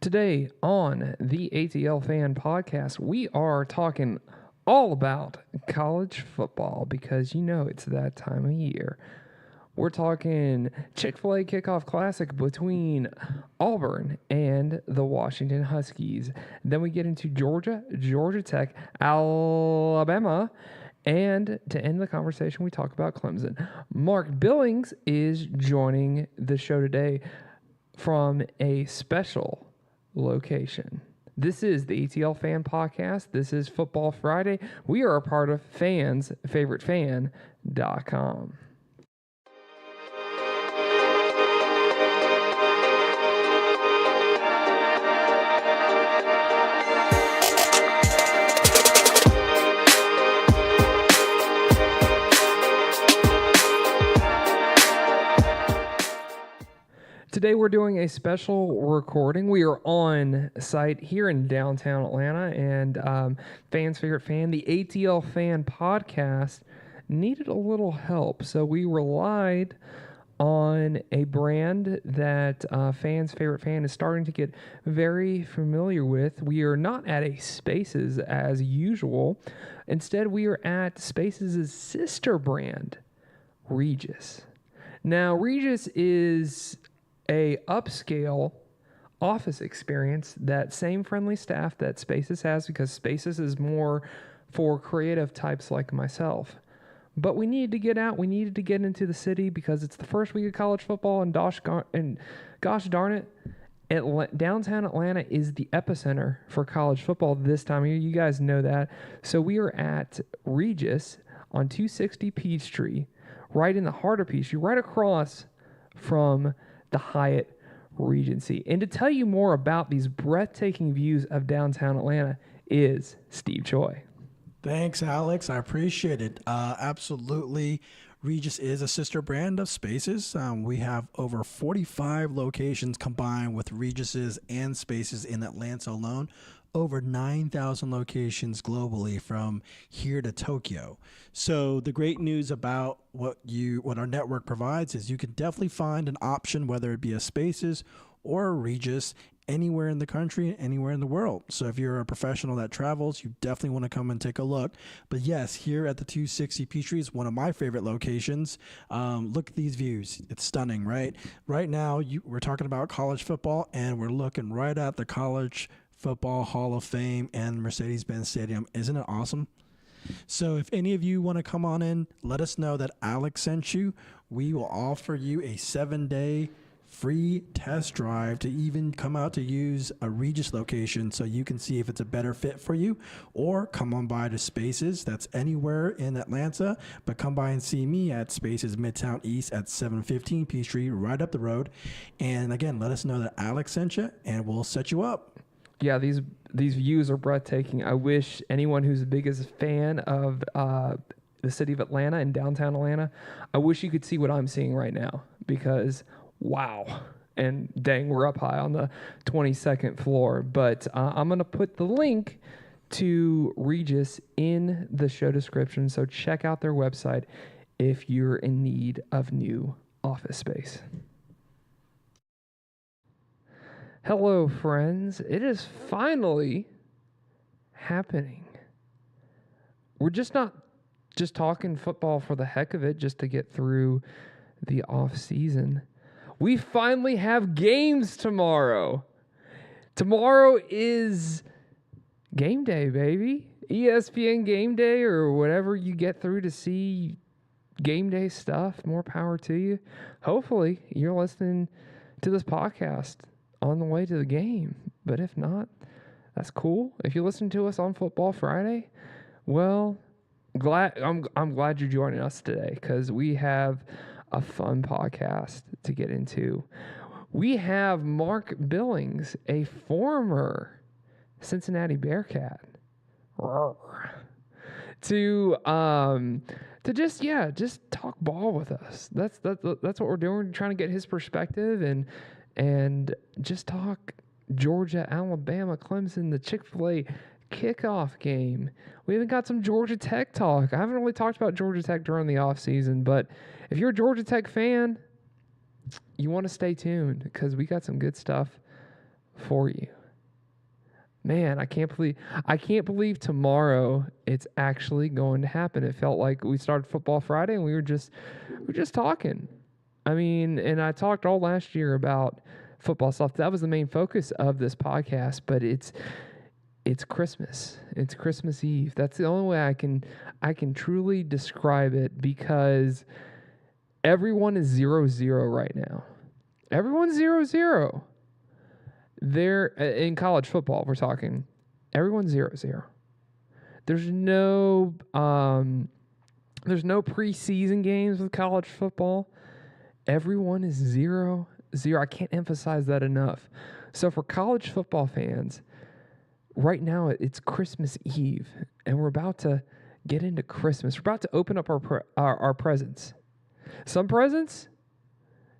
Today on the ATL Fan Podcast, we are talking all about college football because you know it's that time of year. We're talking Chick-fil-A Kickoff Classic between Auburn and the Washington Huskies. Then we get into Georgia, Georgia Tech, Alabama, and to end the conversation, we talk about Clemson. Mark Billings is joining the show today from a special location. This is the ATL Fan Podcast. This is Football Friday. We are a part of fansfavoritefan.com. Today we're doing a special recording. We are on site here in downtown Atlanta, and Fans Favorite Fan, the ATL Fan Podcast, needed a little help. So we relied on a brand that Fans Favorite Fan is starting to get very familiar with. We are not at a Spaces as usual. Instead, we are at Spaces' sister brand, Regis. Now, Regis is a upscale office experience, that same friendly staff that Spaces has, because Spaces is more for creative types like myself. But we needed to get out. We needed to get into the city because it's the first week of college football, and gosh darn it, downtown Atlanta is the epicenter for college football this time of year. You guys know that. So we are at Regis on 260 Peachtree, right in the heart of Peachtree, right across from the Hyatt Regency. And to tell you more about these breathtaking views of downtown Atlanta is Steve Choi. Thanks, Alex. I appreciate it. Absolutely. Regis is a sister brand of Spaces. We have over 45 locations combined with Regis's and Spaces in Atlanta alone. Over 9,000 locations globally from here to Tokyo. So the great news about what our network provides is you can definitely find an option, whether it be a Spaces or a Regis, anywhere in the country, anywhere in the world. So if you're a professional that travels, you definitely want to come and take a look. But yes, here at the 260 Peachtree is one of my favorite locations. Look at these views. It's stunning, right? Right now, we're talking about college football, and we're looking right at the College Football Hall of Fame and Mercedes-Benz Stadium. Isn't it awesome? So if any of you want to come on in, let us know that Alex sent you. We will offer you a 7-day free test drive to even come out to use a Regis location so you can see if it's a better fit for you, or come on by to Spaces. That's anywhere in Atlanta, but come by and see me at Spaces Midtown East at 715 Peachtree, right up the road. And again, let us know that Alex sent you, and we'll set you up. Yeah, these views are breathtaking. I wish anyone who's the biggest fan of the city of Atlanta and downtown Atlanta, I wish you could see what I'm seeing right now, because wow. And dang, we're up high on the 22nd floor. But I'm going to put the link to Regis in the show description, so check out their website if you're in need of new office space. Hello, friends. It is finally happening. We're not just talking football for the heck of it, just to get through the off season. We finally have games tomorrow. Tomorrow is game day, baby. ESPN game day, or whatever you get through to see game day stuff. More power to you. Hopefully, you're listening to this podcast on the way to the game. But if not, that's cool. If you listen to us on Football Friday, well, I'm glad you're joining us today, because we have a fun podcast to get into. We have Mark Billings, a former Cincinnati Bearcat, to just talk ball with us. That's what we're doing. We're trying to get his perspective and just talk Georgia, Alabama, Clemson, the Chick-fil-A kickoff game. We even got some Georgia Tech talk. I haven't really talked about Georgia Tech during the offseason, but if you're a Georgia Tech fan, you want to stay tuned, because we got some good stuff for you. Man, I can't believe tomorrow it's actually going to happen. It felt like we started football Friday and we were just talking. I mean, and I talked all last year about football stuff. That was the main focus of this podcast, but it's Christmas. It's Christmas Eve. That's the only way I can truly describe it, because everyone is 0-0 right now. Everyone's 0-0. They're in college football. We're talking. Everyone's 0-0. There's no preseason games with college football. Everyone is 0-0. I can't emphasize that enough. So for college football fans, right now it's Christmas Eve, and we're about to get into Christmas. We're about to open up our presents. Some presents,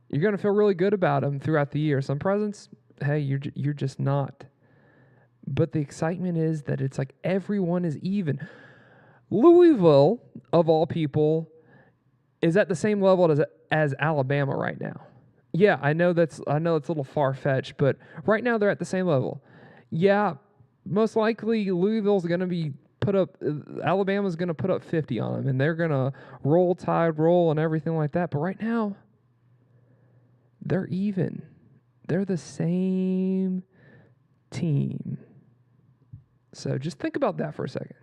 you're going to feel really good about them throughout the year. Some presents, hey, you're just not. But the excitement is that it's like everyone is even. Louisville, of all people, is at the same level as Alabama right now. Yeah, I know it's a little far-fetched, but right now they're at the same level. Yeah, most likely Louisville's going to be Alabama's going to put up 50 on them, and they're going to roll Tide, roll, and everything like that. But right now, they're even. They're the same team. So just think about that for a second.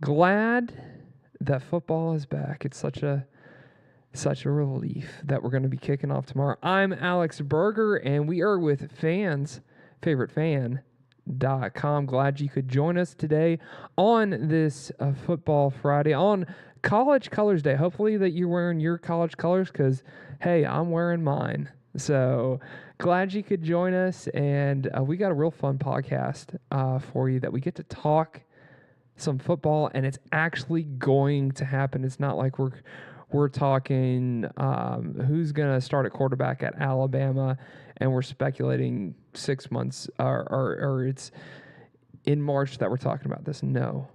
Glad that football is back. It's such a relief that we're going to be kicking off tomorrow. I'm Alex Berger, and we are with favoritefan.com. Glad you could join us today on this Football Friday, on College Colors Day. Hopefully that you're wearing your college colors, because, hey, I'm wearing mine. So glad you could join us, and we got a real fun podcast for you that we get to talk some football, and it's actually going to happen. It's not like we're talking who's going to start at quarterback at Alabama, and we're speculating 6 months or it's in March that we're talking about this. No,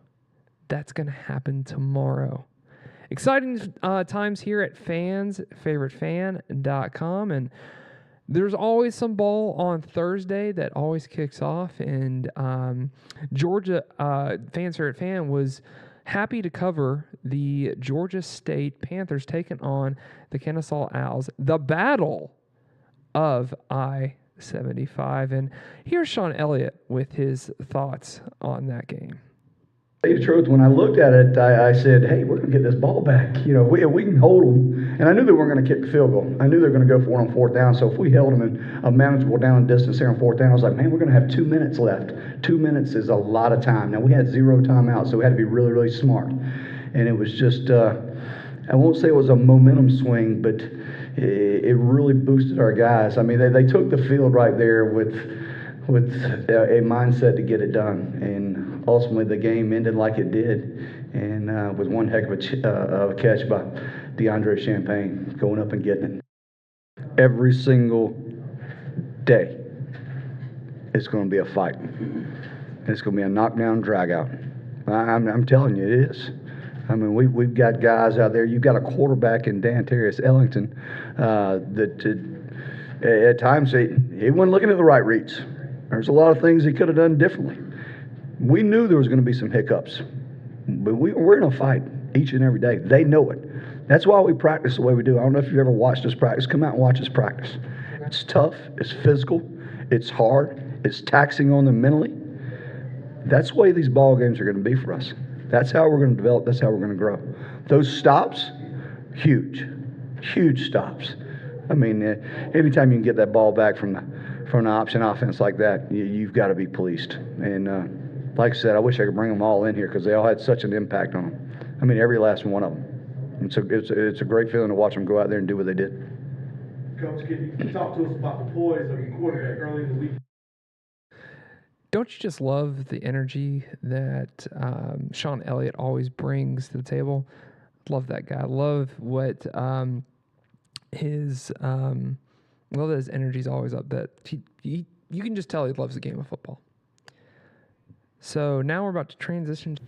that's going to happen tomorrow. Exciting times here at favoritefan.com, and there's always some ball on Thursday that always kicks off, and Georgia Fans Favorite Fan was happy to cover the Georgia State Panthers taking on the Kennesaw Owls, the battle of I-75. And here's Sean Elliott with his thoughts on that game. To tell you the truth, when I looked at it, I said, hey, we're going to get this ball back. You know, we can hold them. And I knew they weren't going to kick the field goal. I knew they were going to go for one on fourth down. So if we held them in a manageable down and distance there on fourth down, I was like, man, we're going to have 2 minutes left. 2 minutes is a lot of time. Now, we had 0 timeouts, so we had to be really, really smart. And it was just, I won't say it was a momentum swing, but it really boosted our guys. I mean, they took the field right there with a mindset to get it done. And ultimately, the game ended like it did, and with one heck of a catch by DeAndre Champagne going up and getting it. Every single day, it's going to be a fight. It's going to be a knockdown, drag-out. I'm telling you, it is. I mean, we've got guys out there. You've got a quarterback in Dantarius Ellington that at times he wasn't looking at the right reads. There's a lot of things he could have done differently. We knew there was going to be some hiccups, but we're in a fight each and every day. They know it. That's why we practice the way we do. I don't know if you've ever watched us practice. Come out and watch us practice. It's tough. It's physical. It's hard. It's taxing on them mentally. That's the way these ball games are going to be for us. That's how we're going to develop. That's how we're going to grow. Those stops, huge stops. I mean, anytime you can get that ball back from an option offense like that, you've got to be pleased. And like I said, I wish I could bring them all in here because they all had such an impact on them. I mean, every last one of them. It's a great feeling to watch them go out there and do what they did. Coach, can you talk to us about the poise of your quarterback early in the week? Don't you just love the energy that Sean Elliott always brings to the table? Love that guy. Love what his energy is always up. That you can just tell he loves the game of football. So now we're about to transition.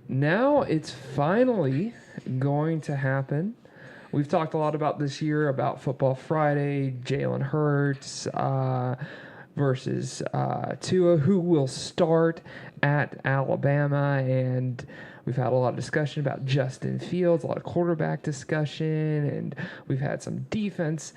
Now it's finally going to happen. we've talked a lot about this year about Football Friday, Jalen Hurts versus Tua, who will start at Alabama, and we've had a lot of discussion about Justin Fields, a lot of quarterback discussion, and we've had some defense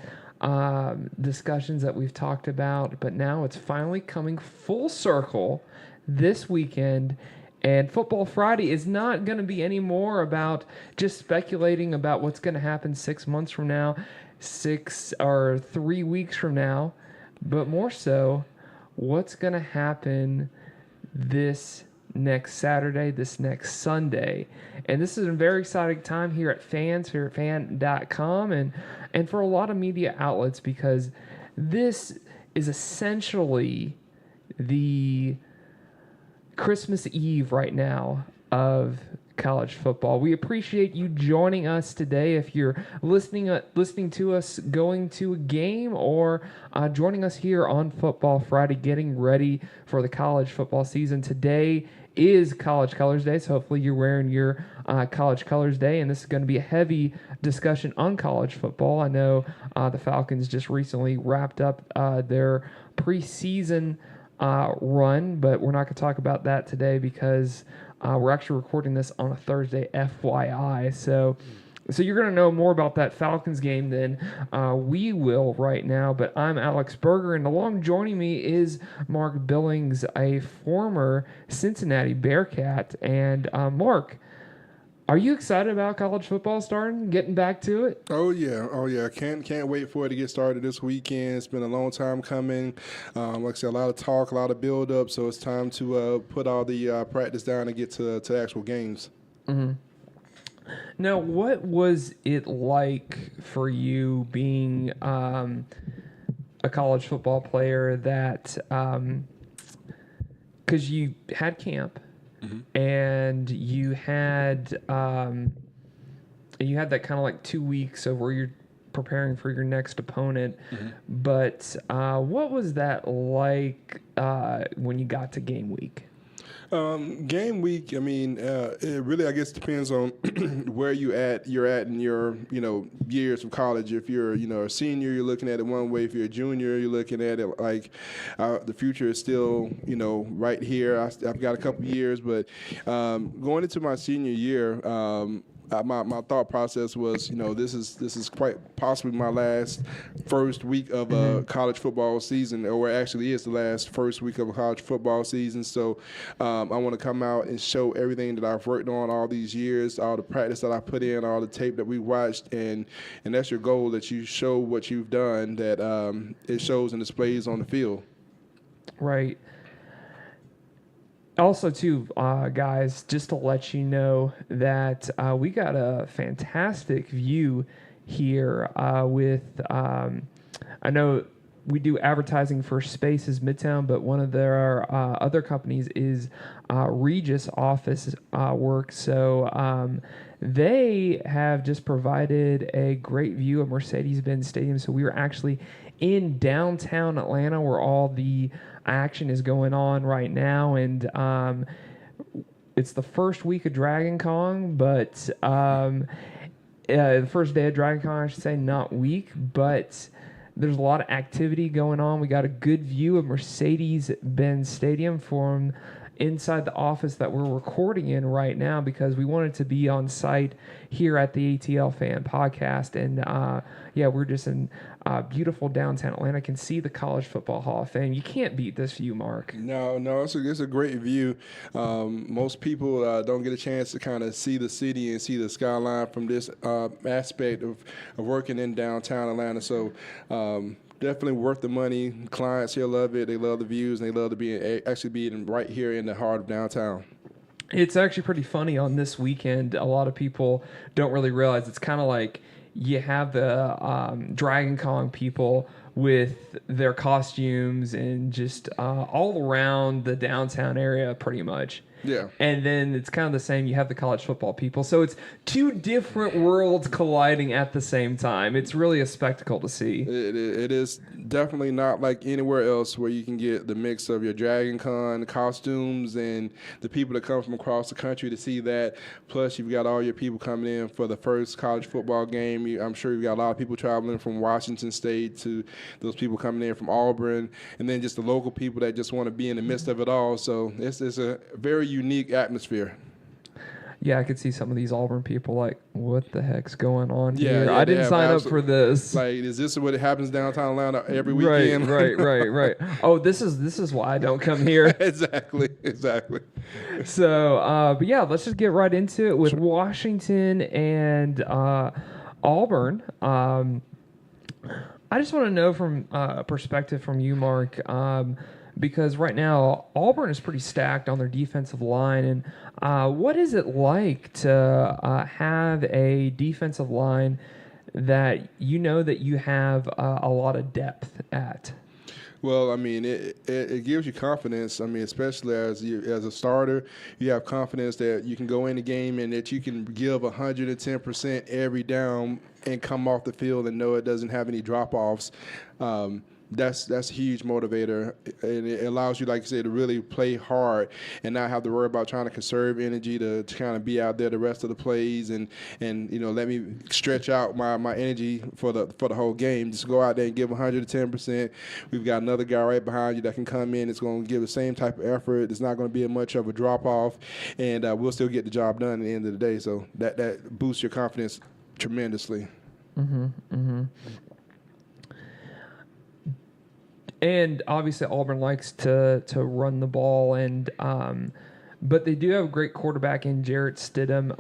discussions that we've talked about, but now it's finally coming full circle this weekend. And Football Friday is not going to be any more about just speculating about what's going to happen 6 months from now, 6 or 3 weeks from now, but more so what's going to happen this next Saturday, this next Sunday. And this is a very exciting time here at fansfavoritefan.com and for a lot of media outlets, because this is essentially the Christmas Eve right now of college football. We appreciate you joining us today. If you're listening to us going to a game, or joining us here on Football Friday, getting ready for the college football season. Today is College Colors Day, so hopefully you're wearing your College Colors Day, and this is going to be a heavy discussion on college football. I know the Falcons just recently wrapped up their preseason run, but we're not going to talk about that today because we're actually recording this on a Thursday, FYI. So you're going to know more about that Falcons game than we will right now. But I'm Alex Berger, and along joining me is Mark Billings, a former Cincinnati Bearcat. And Mark, are you excited about college football starting, getting back to it? Oh yeah. Can't wait for it to get started this weekend. It's been a long time coming. Like I said, a lot of talk, a lot of build up. So it's time to put all the practice down and get to actual games. Mm-hmm. Now, what was it like for you being a college football player that, because you had camp, mm-hmm. and you had that kind of like 2 weeks of where you're preparing for your next opponent, mm-hmm. but what was that like when you got to game week? Game week, I mean, it really, I guess, depends on where you're at in your, years of college. If you're, a senior, you're looking at it one way. If you're a junior, you're looking at it like the future is still, right here. I've got a couple years, but going into my senior year, my thought process was, this is quite possibly my first week of a college football season, or actually is the first week of a college football season. So I want to come out and show everything that I've worked on all these years, all the practice that I put in, all the tape that we watched, and that's your goal, that you show what you've done, that it shows and displays on the field. Right. Also, too, guys, just to let you know that we got a fantastic view here with, I know we do advertising for Spaces Midtown, but one of their other companies is Regis Office Work. So they have just provided a great view of Mercedes-Benz Stadium. So we were actually in downtown Atlanta, where all the action is going on right now, and it's the first week of Dragon Con, but the first day of Dragon Con, I should say, not week, but there's a lot of activity going on. We got a good view of Mercedes-Benz Stadium from inside the office that we're recording in right now, because we wanted to be on site here at the ATL Fan Podcast. And we're just in beautiful downtown Atlanta. Can see the College Football Hall of Fame. You can't beat this view, Mark. No, it's a great view. Most people don't get a chance to kind of see the city and see the skyline from this aspect of working in downtown Atlanta. So definitely worth the money. Clients here love it. They love the views, and they love to be right here in the heart of downtown. It's actually pretty funny on this weekend. A lot of people don't really realize it's kind of like you have the Dragon Con people with their costumes and just all around the downtown area pretty much. Yeah. And then it's kind of the same. You have the college football people. So it's two different worlds colliding at the same time. It's really a spectacle to see. It is definitely not like anywhere else where you can get the mix of your Dragon Con costumes and the people that come from across the country to see that. Plus, you've got all your people coming in for the first college football game. I'm sure you've got a lot of people traveling from Washington State to those people coming in from Auburn, and then just the local people that just want to be in the midst of it all. So it's a very unique atmosphere. Yeah, I could see some of these Auburn people like, what the heck's going on Yeah, here? yeah, I didn't sign up for this. Like, is this what happens downtown Atlanta every weekend? Right. Oh, this is why I don't come here. Exactly. So, but yeah, let's just get right into it with Washington and Auburn. I just want to know from a perspective from you, Mark, because right now Auburn is pretty stacked on their defensive line. And what is it like to have a defensive line that you know that you have a lot of depth at? Well, I mean, it gives you confidence. I mean, especially as a starter, you have confidence that you can go in the game and that you can give 110% every down and come off the field and know it doesn't have any drop-offs. That's a huge motivator, and it allows you, like you said, to really play hard and not have to worry about trying to conserve energy to kind of be out there the rest of the plays and let me stretch out my energy for the whole game. Just go out there and give 110%. We've got another guy right behind you that can come in. It's going to give the same type of effort. It's not going to be much of a drop off, and we'll still get the job done at the end of the day. So that boosts your confidence tremendously. And obviously Auburn likes to run the ball, and but they do have a great quarterback in Jarrett Stidham.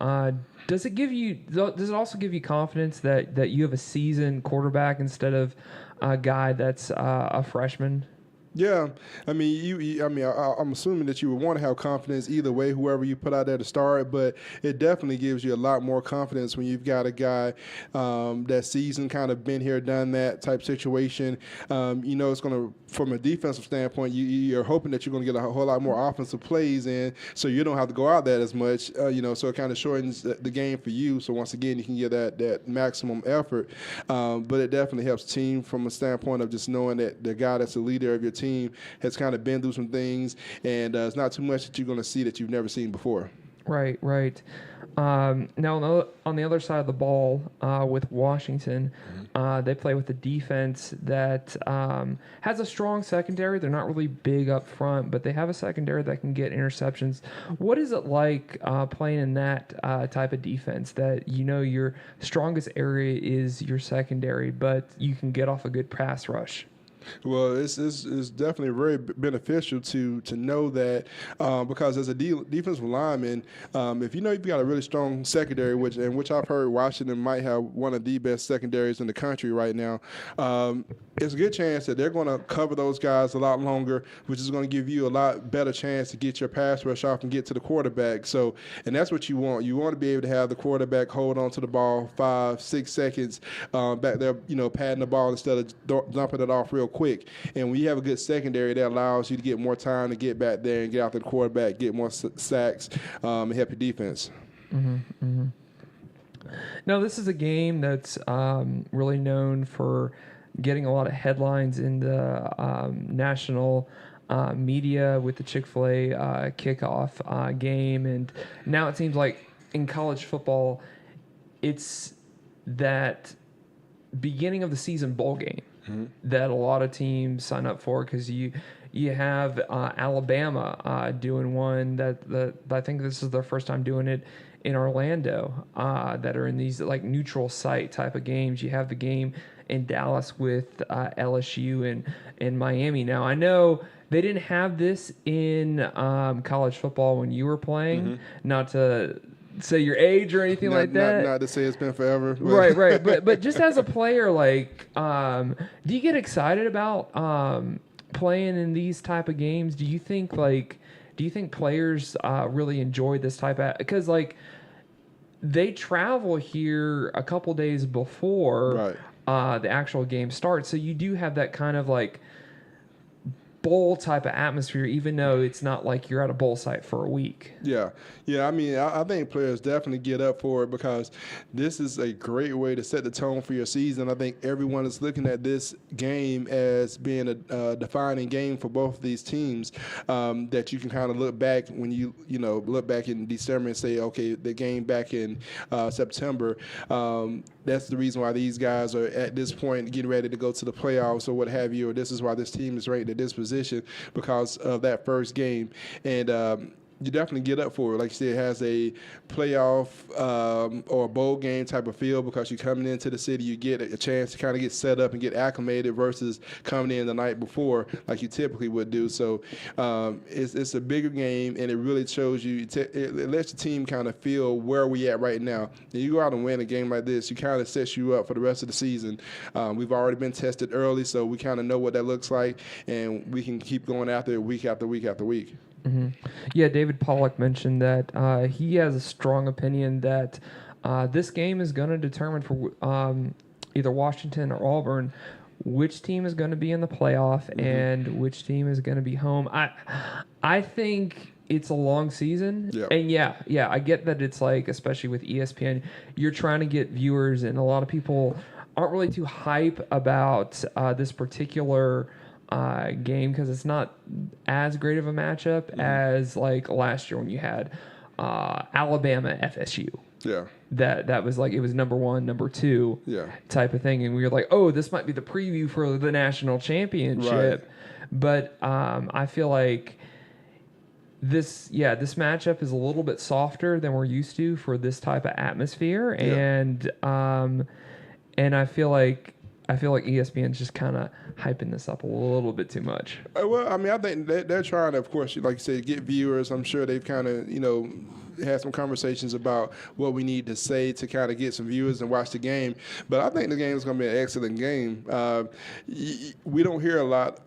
Does it also give you confidence that you have a seasoned quarterback instead of a guy that's a freshman? Yeah, I mean, I'm assuming that you would want to have confidence either way, whoever you put out there to start, but it definitely gives you a lot more confidence when you've got a guy that seasoned, kind of been here, done that type situation. It's going to, from a defensive standpoint, you're hoping that you're going to get a whole lot more offensive plays in, so you don't have to go out there as much, so it kind of shortens the game for you. So once again, you can get that maximum effort, but it definitely helps the team from a standpoint of just knowing that the guy that's the leader of your team has kind of been through some things, and it's not too much that you're going to see that you've never seen before. Right. Now, on the other side of the ball, with Washington, they play with a defense that has a strong secondary. They're not really big up front, but they have a secondary that can get interceptions. What is it like playing in that type of defense that your strongest area is your secondary, but you can get off a good pass rush? Well, it's definitely very beneficial to know that because as a defensive lineman, if you've got a really strong secondary, which I've heard Washington might have one of the best secondaries in the country right now, it's a good chance that they're going to cover those guys a lot longer, which is going to give you a lot better chance to get your pass rush off and get to the quarterback. So, and that's what you want. You want to be able to have the quarterback hold on to the ball 5-6 seconds back there, patting the ball instead of dumping it off real quick. And when you have a good secondary, that allows you to get more time to get back there and get after the quarterback, get more sacks, and help your defense. Now, this is a game that's really known for getting a lot of headlines in the national media with the Chick-fil-A kickoff game. And now it seems like in college football, it's that beginning of the season bowl game that a lot of teams sign up for, because you have Alabama doing one that I think this is their first time doing it in Orlando, that are in these like neutral site type of games. You have the game in Dallas with LSU and Miami. Now, I know they didn't have this in college football when you were playing, not to say your age or anything like that. Not to say it's been forever. Right. But just as a player, like, do you get excited about playing in these type of games? Do you think players really enjoy this type of, because like they travel here a couple days before the actual game starts, so you do have that kind of like bowl type of atmosphere, even though it's not like you're at a bowl site for a week. Yeah. I mean, I think players definitely get up for it because this is a great way to set the tone for your season. I think everyone is looking at this game as being a defining game for both of these teams, that you can kind of look back when you look back in December and say, okay, the game back in September, that's the reason why these guys are at this point getting ready to go to the playoffs or what have you, or this is why this team is ranked at this position because of that first game. And you definitely get up for it. Like you said, it has a playoff or a bowl game type of feel because you're coming into the city, you get a chance to kind of get set up and get acclimated versus coming in the night before like you typically would do. So it's a bigger game, and it really shows you, it lets your team kind of feel where we at right now. And you go out and win a game like this, you kind of sets you up for the rest of the season. We've already been tested early, so we kind of know what that looks like, and we can keep going after it week after week after week. Mm-hmm. Yeah, David Pollock mentioned that he has a strong opinion that this game is going to determine for either Washington or Auburn which team is going to be in the playoff and which team is going to be home. I think it's a long season. Yeah. And yeah, I get that it's like, especially with ESPN, you're trying to get viewers, and a lot of people aren't really too hype about this particular game because it's not as great of a matchup as like last year when you had Alabama FSU. Yeah. That was like, it was number 1, number 2 type of thing, and we were like, oh, this might be the preview for the national championship. Right. But I feel like this matchup is a little bit softer than we're used to for this type of atmosphere, and I feel like ESPN's just kind of hyping this up a little bit too much. Well, I mean, I think they're trying to, of course, like you said, get viewers. I'm sure they've kind of, had some conversations about what we need to say to kind of get some viewers and watch the game. But I think the game is going to be an excellent game. We don't hear a lot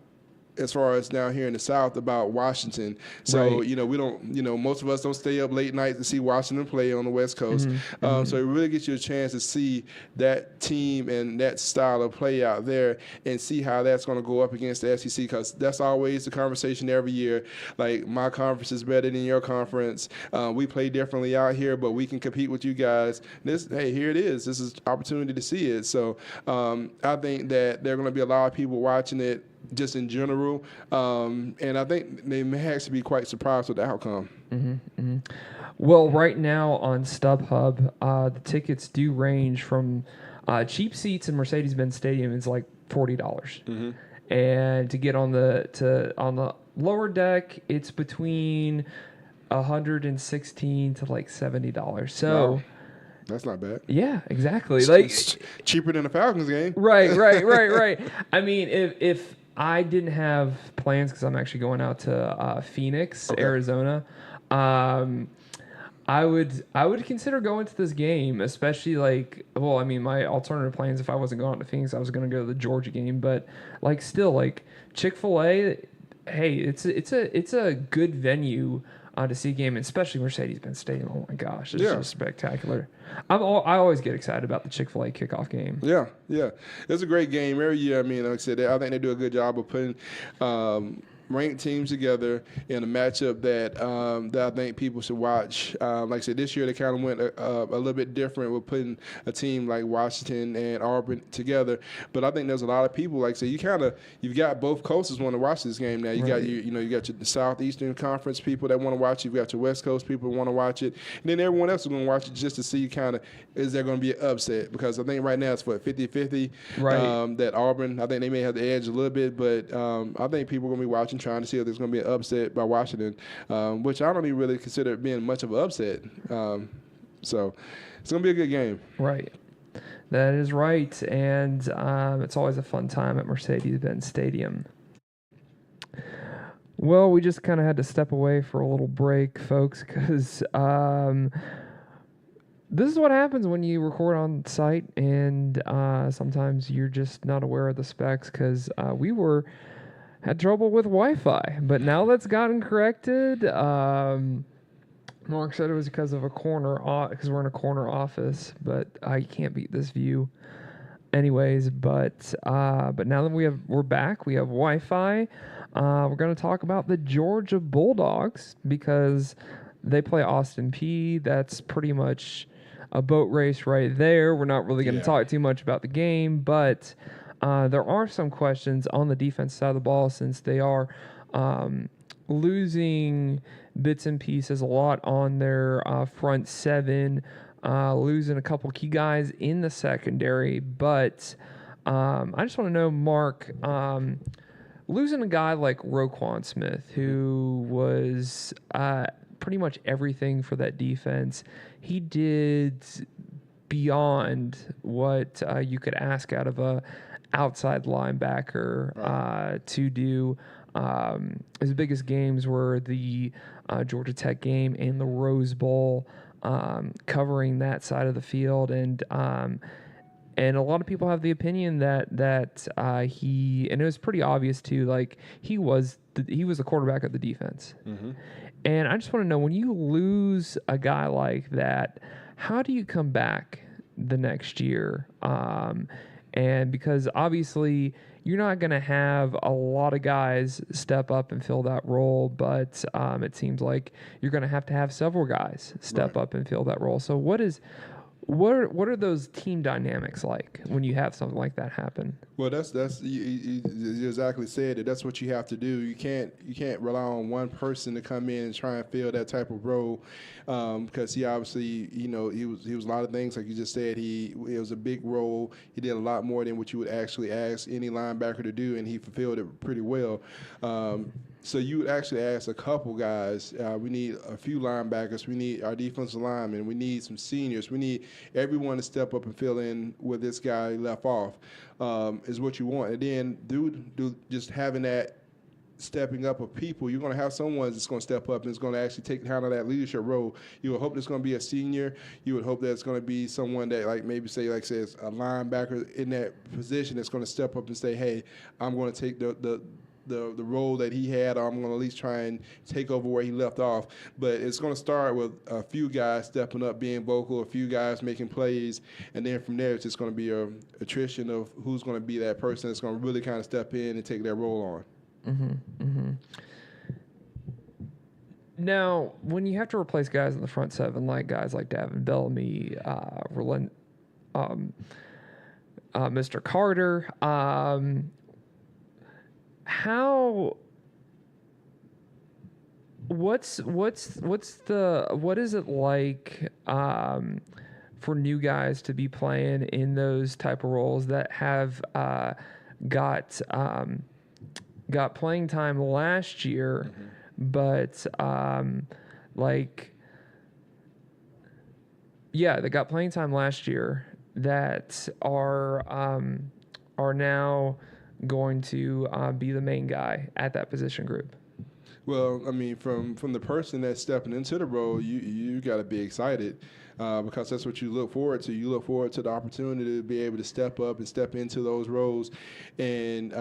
as far as down here in the South about Washington. So, Right. We don't, most of us don't stay up late nights to see Washington play on the West Coast. So it really gets you a chance to see that team and that style of play out there and see how that's going to go up against the SEC, because that's always the conversation every year. Like, my conference is better than your conference. We play differently out here, but we can compete with you guys. Here it is. This is opportunity to see it. So I think that there are going to be a lot of people watching it just in general, and I think they may actually be quite surprised with the outcome. Well, right now on StubHub, the tickets do range from cheap seats in Mercedes-Benz Stadium is like $40, and to get on the lower deck, it's between $116 to like $70. So. Wow. That's not bad. Yeah, exactly. It's cheaper than the Falcons game. Right. I mean, if I didn't have plans, because I'm actually going out to Phoenix, Arizona, I would consider going to this game, especially my alternative plans, if I wasn't going to Phoenix, I was going to go to the Georgia game, but still Chick-fil-A, hey, it's a good venue to see a game, especially Mercedes-Benz Stadium. Oh my gosh, it's just spectacular. I always get excited about the Chick-fil-A kickoff game. Yeah, it's a great game every year. I mean, like I said, I think they do a good job of putting ranked teams together in a matchup that I think people should watch. Like I said, this year they kind of went a little bit different with putting a team like Washington and Auburn together. But I think there's a lot of people, like I said, you've got both coasts want to watch this game now. You got you got your Southeastern Conference people that want to watch it. You've got your West Coast people who want to watch it, and then everyone else is going to watch it just to see is there going to be an upset? Because I think right now it's 50-50. Right. That Auburn, I think they may have the edge a little bit, but I think people are going to be watching, trying to see if there's going to be an upset by Washington, which I don't even really consider it being much of an upset. So it's going to be a good game. Right. That is right. And it's always a fun time at Mercedes-Benz Stadium. Well, we just kind of had to step away for a little break, folks, because this is what happens when you record on site, and sometimes you're just not aware of the specs, because we had trouble with Wi-Fi, but now that's gotten corrected. Mark said it was because of because we're in a corner office, but you can't beat this view. anyways, but now that we're back, we have Wi-Fi. We're going to talk about the Georgia Bulldogs because they play Austin Peay. That's pretty much a boat race right there. We're not really going to talk too much about the game, but there are some questions on the defense side of the ball since they are losing bits and pieces a lot on their front seven, losing a couple key guys in the secondary. But I just want to know, Mark, losing a guy like Roquan Smith, who was pretty much everything for that defense, he did beyond what you could ask out of a outside linebacker to do. His biggest games were the Georgia Tech game and the Rose Bowl, covering that side of the field, and a lot of people have the opinion that he, and it was pretty obvious too, like he was the quarterback of the defense. Mm-hmm. And I just want to know, when you lose a guy like that, how do you come back the next year? And because obviously you're not going to have a lot of guys step up and fill that role, but it seems like you're going to have several guys step up and fill that role. So what are those team dynamics like when you have something like that happen? Well, that's you exactly said it. That's what you have to do. You can't rely on one person to come in and try and fill that type of role, because he obviously, he was a lot of things, like you just said. It was a big role. He did a lot more than what you would actually ask any linebacker to do, and he fulfilled it pretty well. So you would actually ask a couple guys. We need a few linebackers. We need our defensive linemen. We need some seniors. We need everyone to step up and fill in where this guy left off, is what you want. And then do just having that stepping up of people. You're going to have someone that's going to step up and is going to actually take handle that leadership role. You would hope there's going to be a senior. You would hope that it's going to be someone that, like, maybe say a linebacker in that position that's going to step up and say, hey, I'm going to take the role that he had, or I'm going to at least try and take over where he left off. But it's going to start with a few guys stepping up, being vocal, a few guys making plays, and then from there it's just going to be a attrition of who's going to be that person that's going to really kind of step in and take that role on. Mm-hmm, mm-hmm. Now, when you have to replace guys in the front seven, like guys like Davin Bellamy, Mr. Carter, what is it like for new guys to be playing in those type of roles that have got playing time last year, mm-hmm. but they got playing time last year that are now going to be the main guy at that position group? Well, I mean, from the person that's stepping into the role, you got to be excited, because that's what you look forward to. You look forward to the opportunity to be able to step up and step into those roles. And,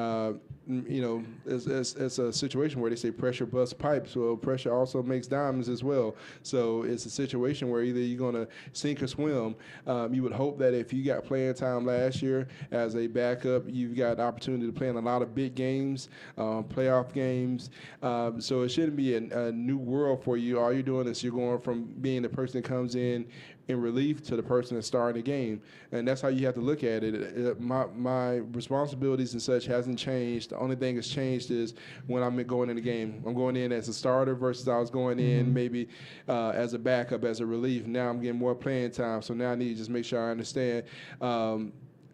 it's a situation where they say pressure busts pipes. Well, pressure also makes diamonds as well. So it's a situation where either you're going to sink or swim. You would hope that if you got playing time last year as a backup, you've got an opportunity to play in a lot of big games, playoff games. So it shouldn't be a new world for you. All you're doing is you're going from being the person that comes in relief to the person that's starting the game. And that's how you have to look at it. My responsibilities and such hasn't changed. The only thing that's changed is when I'm going in the game. I'm going in as a starter versus I was going in maybe as a backup, as a relief. Now I'm getting more playing time. So now I need to just make sure I understand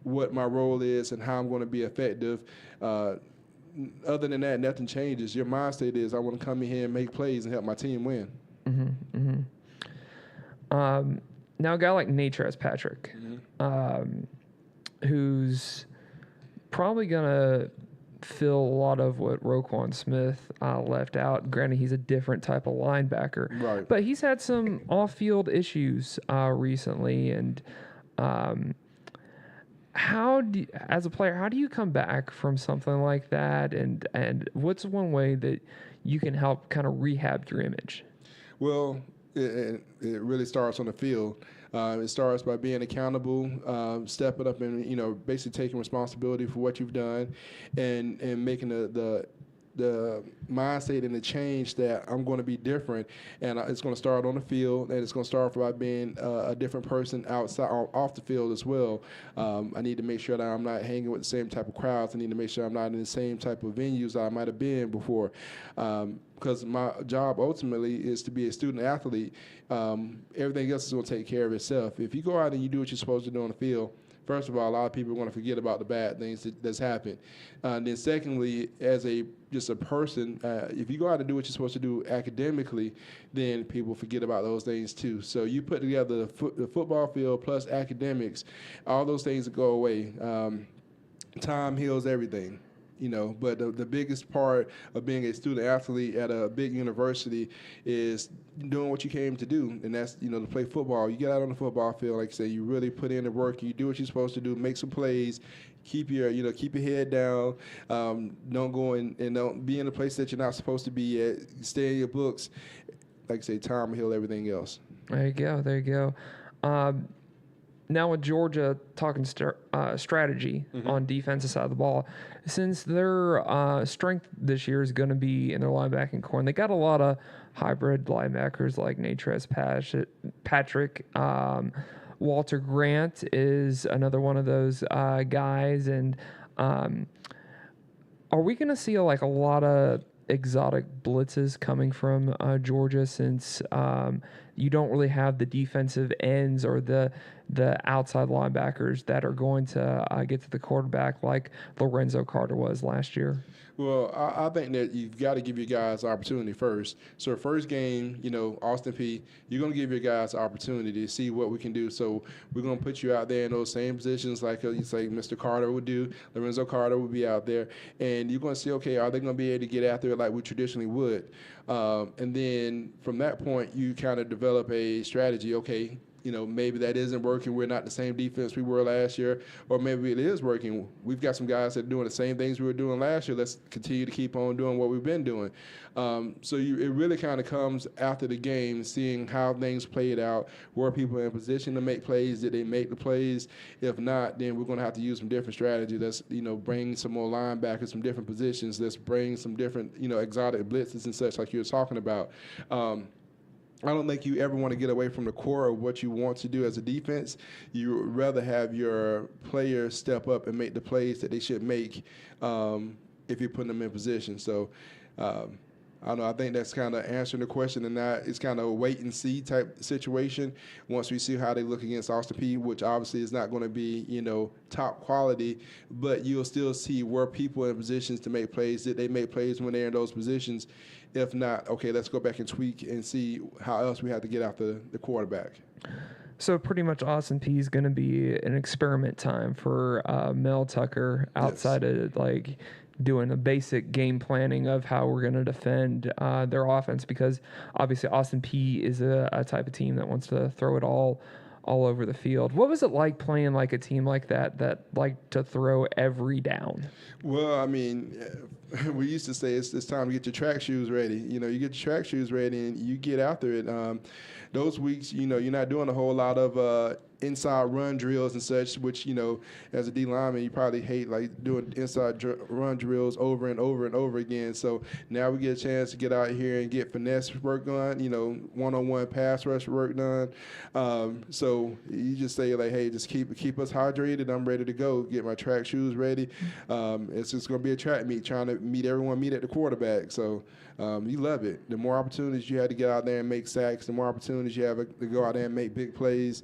what my role is and how I'm going to be effective. Other than that, nothing changes. Your mind state is I want to come in here and make plays and help my team win. Mm-hmm, mm-hmm. Now, a guy like Natrez Patrick, who's probably going to fill a lot of what Roquan Smith left out. Granted, he's a different type of linebacker. Right. But he's had some off-field issues recently. And as a player, how do you come back from something like that? And what's one way that you can help kind of rehab your image? Well, it really starts on the field. It starts by being accountable, stepping up and, basically taking responsibility for what you've done and making the mindset and the change that I'm going to be different, and it's going to start on the field, and it's going to start by being a different person outside, off the field as well. I need to make sure that I'm not hanging with the same type of crowds. I need to make sure I'm not in the same type of venues that I might have been before. Because my job ultimately is to be a student athlete. Everything else is going to take care of itself. If you go out and you do what you're supposed to do on the field, first of all, a lot of people are going to forget about the bad things that's happened. Then secondly, as just a person, if you go out and do what you're supposed to do academically, then people forget about those things too. So you put together the football field plus academics, all those things go away. Time heals everything. But the biggest part of being a student athlete at a big university is doing what you came to do, and that's, to play football. You get out on the football field, like I say, you really put in the work, you do what you're supposed to do, make some plays, keep your head down, don't go and don't be in a place that you're not supposed to be at, stay in your books. Like I say, time will heal everything else. There you go. Now with Georgia talking strategy on defensive side of the ball, since their strength this year is going to be in their linebacking core, and they got a lot of hybrid linebackers like Natrez Patrick. Walter Grant is another one of those guys. And are we going to see a lot of exotic blitzes coming from Georgia, since you don't really have the defensive ends or the outside linebackers that are going to get to the quarterback like Lorenzo Carter was last year? Well, I think that you've got to give your guys opportunity first. So first game, Austin Peay, you're going to give your guys opportunity to see what we can do. So we're going to put you out there in those same positions like Mr. Carter would do. Lorenzo Carter would be out there. And you're going to see, okay, are they going to be able to get after it like we traditionally would? And then from that point, you kind of develop a strategy. Okay, maybe that isn't working. We're not the same defense we were last year, or maybe it is working. We've got some guys that are doing the same things we were doing last year. Let's continue to keep on doing what we've been doing. It really kind of comes after the game, seeing how things played out, were people in position to make plays, did they make the plays? If not, then we're going to have to use some different strategy. Let's, bring some more linebackers from different positions. Let's bring some different, exotic blitzes and such like you were talking about. I don't think you ever want to get away from the core of what you want to do as a defense. You would rather have your players step up and make the plays that they should make if you're putting them in position. So I don't know. I think that's kind of answering the question, and that it's kind of a wait and see type situation. Once we see how they look against Austin Peay, which obviously is not going to be top quality, but you'll still see where people in positions to make plays. Did they make plays when they're in those positions? If not, okay, let's go back and tweak and see how else we have to get after the quarterback. So pretty much Austin Peay is going to be an experiment time for Mel Tucker outside of doing a basic game planning of how we're going to defend their offense, because obviously Austin Peay is a type of team that wants to throw it all over the field. What was it like playing like a team like that liked to throw every down? Well, I mean, we used to say it's time to get your track shoes ready. You get your track shoes ready and you get after it. Those weeks, you're not doing a whole lot of inside run drills and such, which, as a D lineman, you probably hate doing inside run drills over and over and over again. So now we get a chance to get out here and get finesse work done, one-on-one pass rush work done. So you just say hey, just keep us hydrated. I'm ready to go. Get my track shoes ready. It's just going to be a track meet, trying to meet at the quarterback. So you love it. The more opportunities you have to get out there and make sacks, the more opportunities you have to go out there and make big plays.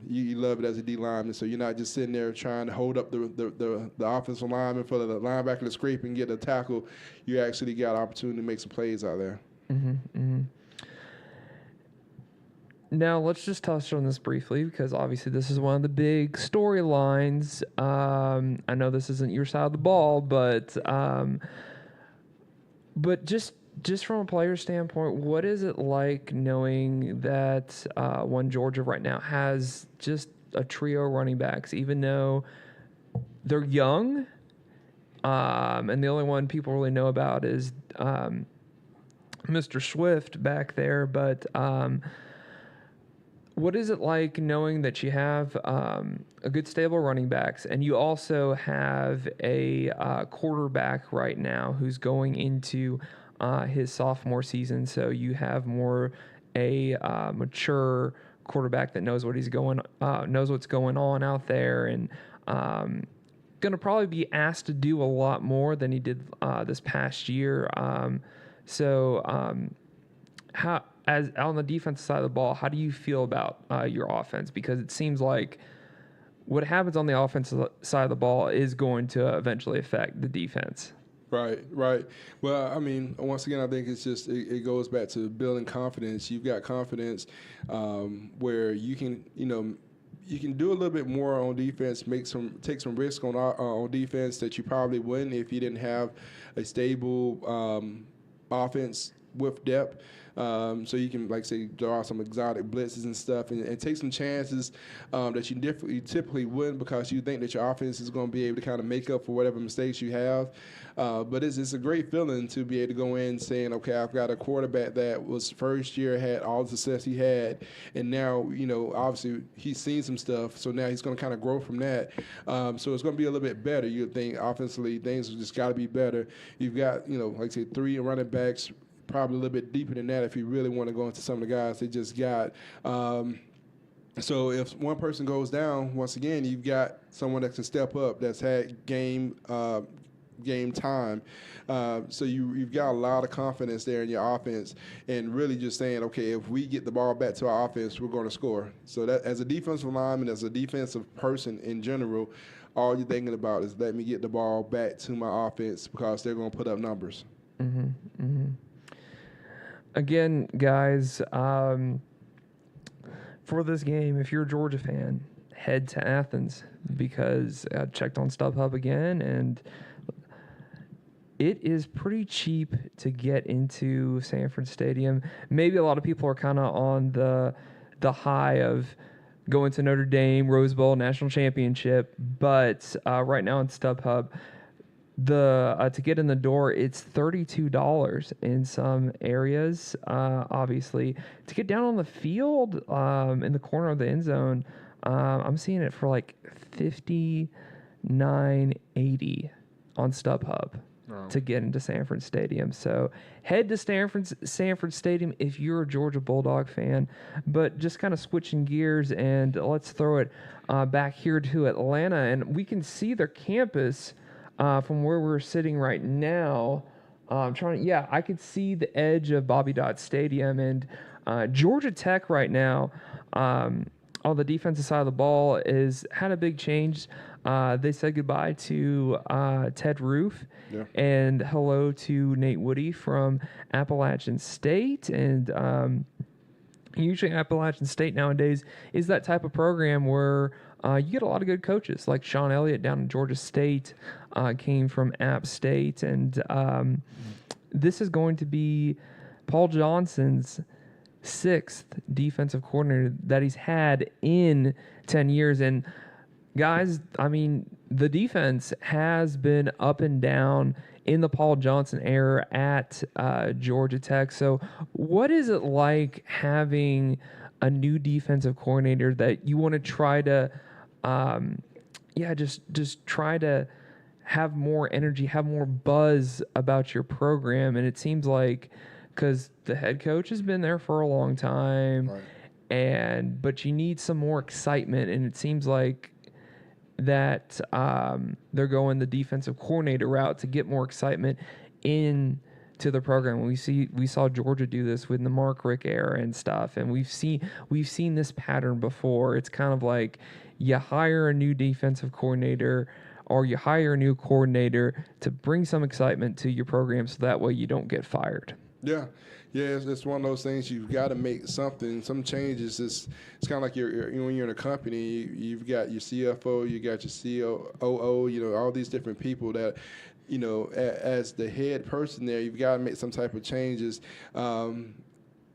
You love it as a D lineman, so you're not just sitting there trying to hold up the offensive lineman for the linebacker to scrape and get a tackle. You actually got an opportunity to make some plays out there. Now, let's just touch on this briefly, because obviously this is one of the big storylines. I know this isn't your side of the ball, but just from a player standpoint, what is it like knowing that Georgia right now has just a trio of running backs, even though they're young, and the only one people really know about is Mr. Swift back there, but What is it like knowing that you have a good stable running backs, and you also have a quarterback right now who's going into his sophomore season? So you have more a mature quarterback that knows what knows what's going on out there, and going to probably be asked to do a lot more than he did this past year. How, as on the defensive side of the ball, how do you feel about your offense? Because it seems like what happens on the offensive side of the ball is going to eventually affect the defense. Right. Well, I mean, once again, I think it's just it goes back to building confidence. You've got confidence where you can, you can do a little bit more on defense, take some risk on defense that you probably wouldn't if you didn't have a stable offense with depth. So you can, like say, draw some exotic blitzes and stuff and take some chances that you typically wouldn't, because you think that your offense is going to be able to kind of make up for whatever mistakes you have. But it's a great feeling to be able to go in saying, okay, I've got a quarterback that was first year, had all the success he had, and now, obviously he's seen some stuff, so now he's going to kind of grow from that. So it's going to be a little bit better. You think offensively things just got to be better. You've got, like I say, 3 running backs, probably a little bit deeper than that if you really want to go into some of the guys they just got. So if one person goes down, once again, you've got someone that can step up that's had game time. So you've got a lot of confidence there in your offense, and really just saying, okay, if we get the ball back to our offense, we're going to score. So that, as a defensive lineman, as a defensive person in general, all you're thinking about is let me get the ball back to my offense, because they're going to put up numbers. Again, guys, for this game, if you're a Georgia fan, head to Athens, because I checked on StubHub again, and it is pretty cheap to get into Sanford Stadium. Maybe a lot of people are kind of on the high of going to Notre Dame, Rose Bowl, National Championship, but right now on StubHub, to get in the door, it's $32 in some areas. Obviously, to get down on the field, in the corner of the end zone, I'm seeing it for like $59.80 on StubHub to get into Sanford Stadium. So head to Sanford Stadium if you're a Georgia Bulldog fan. But just kind of switching gears, and let's throw it back here to Atlanta, and we can see their campus. From where we're sitting right now, I could see the edge of Bobby Dodd Stadium, and Georgia Tech right now, on the defensive side of the ball, had a big change. They said goodbye to Ted Roof, and hello to Nate Woody from Appalachian State. And usually Appalachian State nowadays is that type of program where you get a lot of good coaches, like Sean Elliott down in Georgia State, came from App State. And this is going to be Paul Johnson's 6th defensive coordinator that he's had in 10 years. And guys, I mean, the defense has been up and down in the Paul Johnson era at Georgia Tech. So what is it like having a new defensive coordinator that you want to try to just try to have more energy, have more buzz about your program? And it seems like, because the head coach has been there for a long time, but you need some more excitement, and it seems like that they're going the defensive coordinator route to get more excitement into the program. We saw Georgia do this with the Mark Richt era and stuff, and we've seen this pattern before. It's kind of like you hire a new defensive coordinator, or you hire a new coordinator to bring some excitement to your program, so that way you don't get fired. Yeah, it's one of those things. You've got to make some changes. It's kind of like when you're in a company, you've got your CFO, you got your COO, all these different people that, as the head person there, you've got to make some type of changes.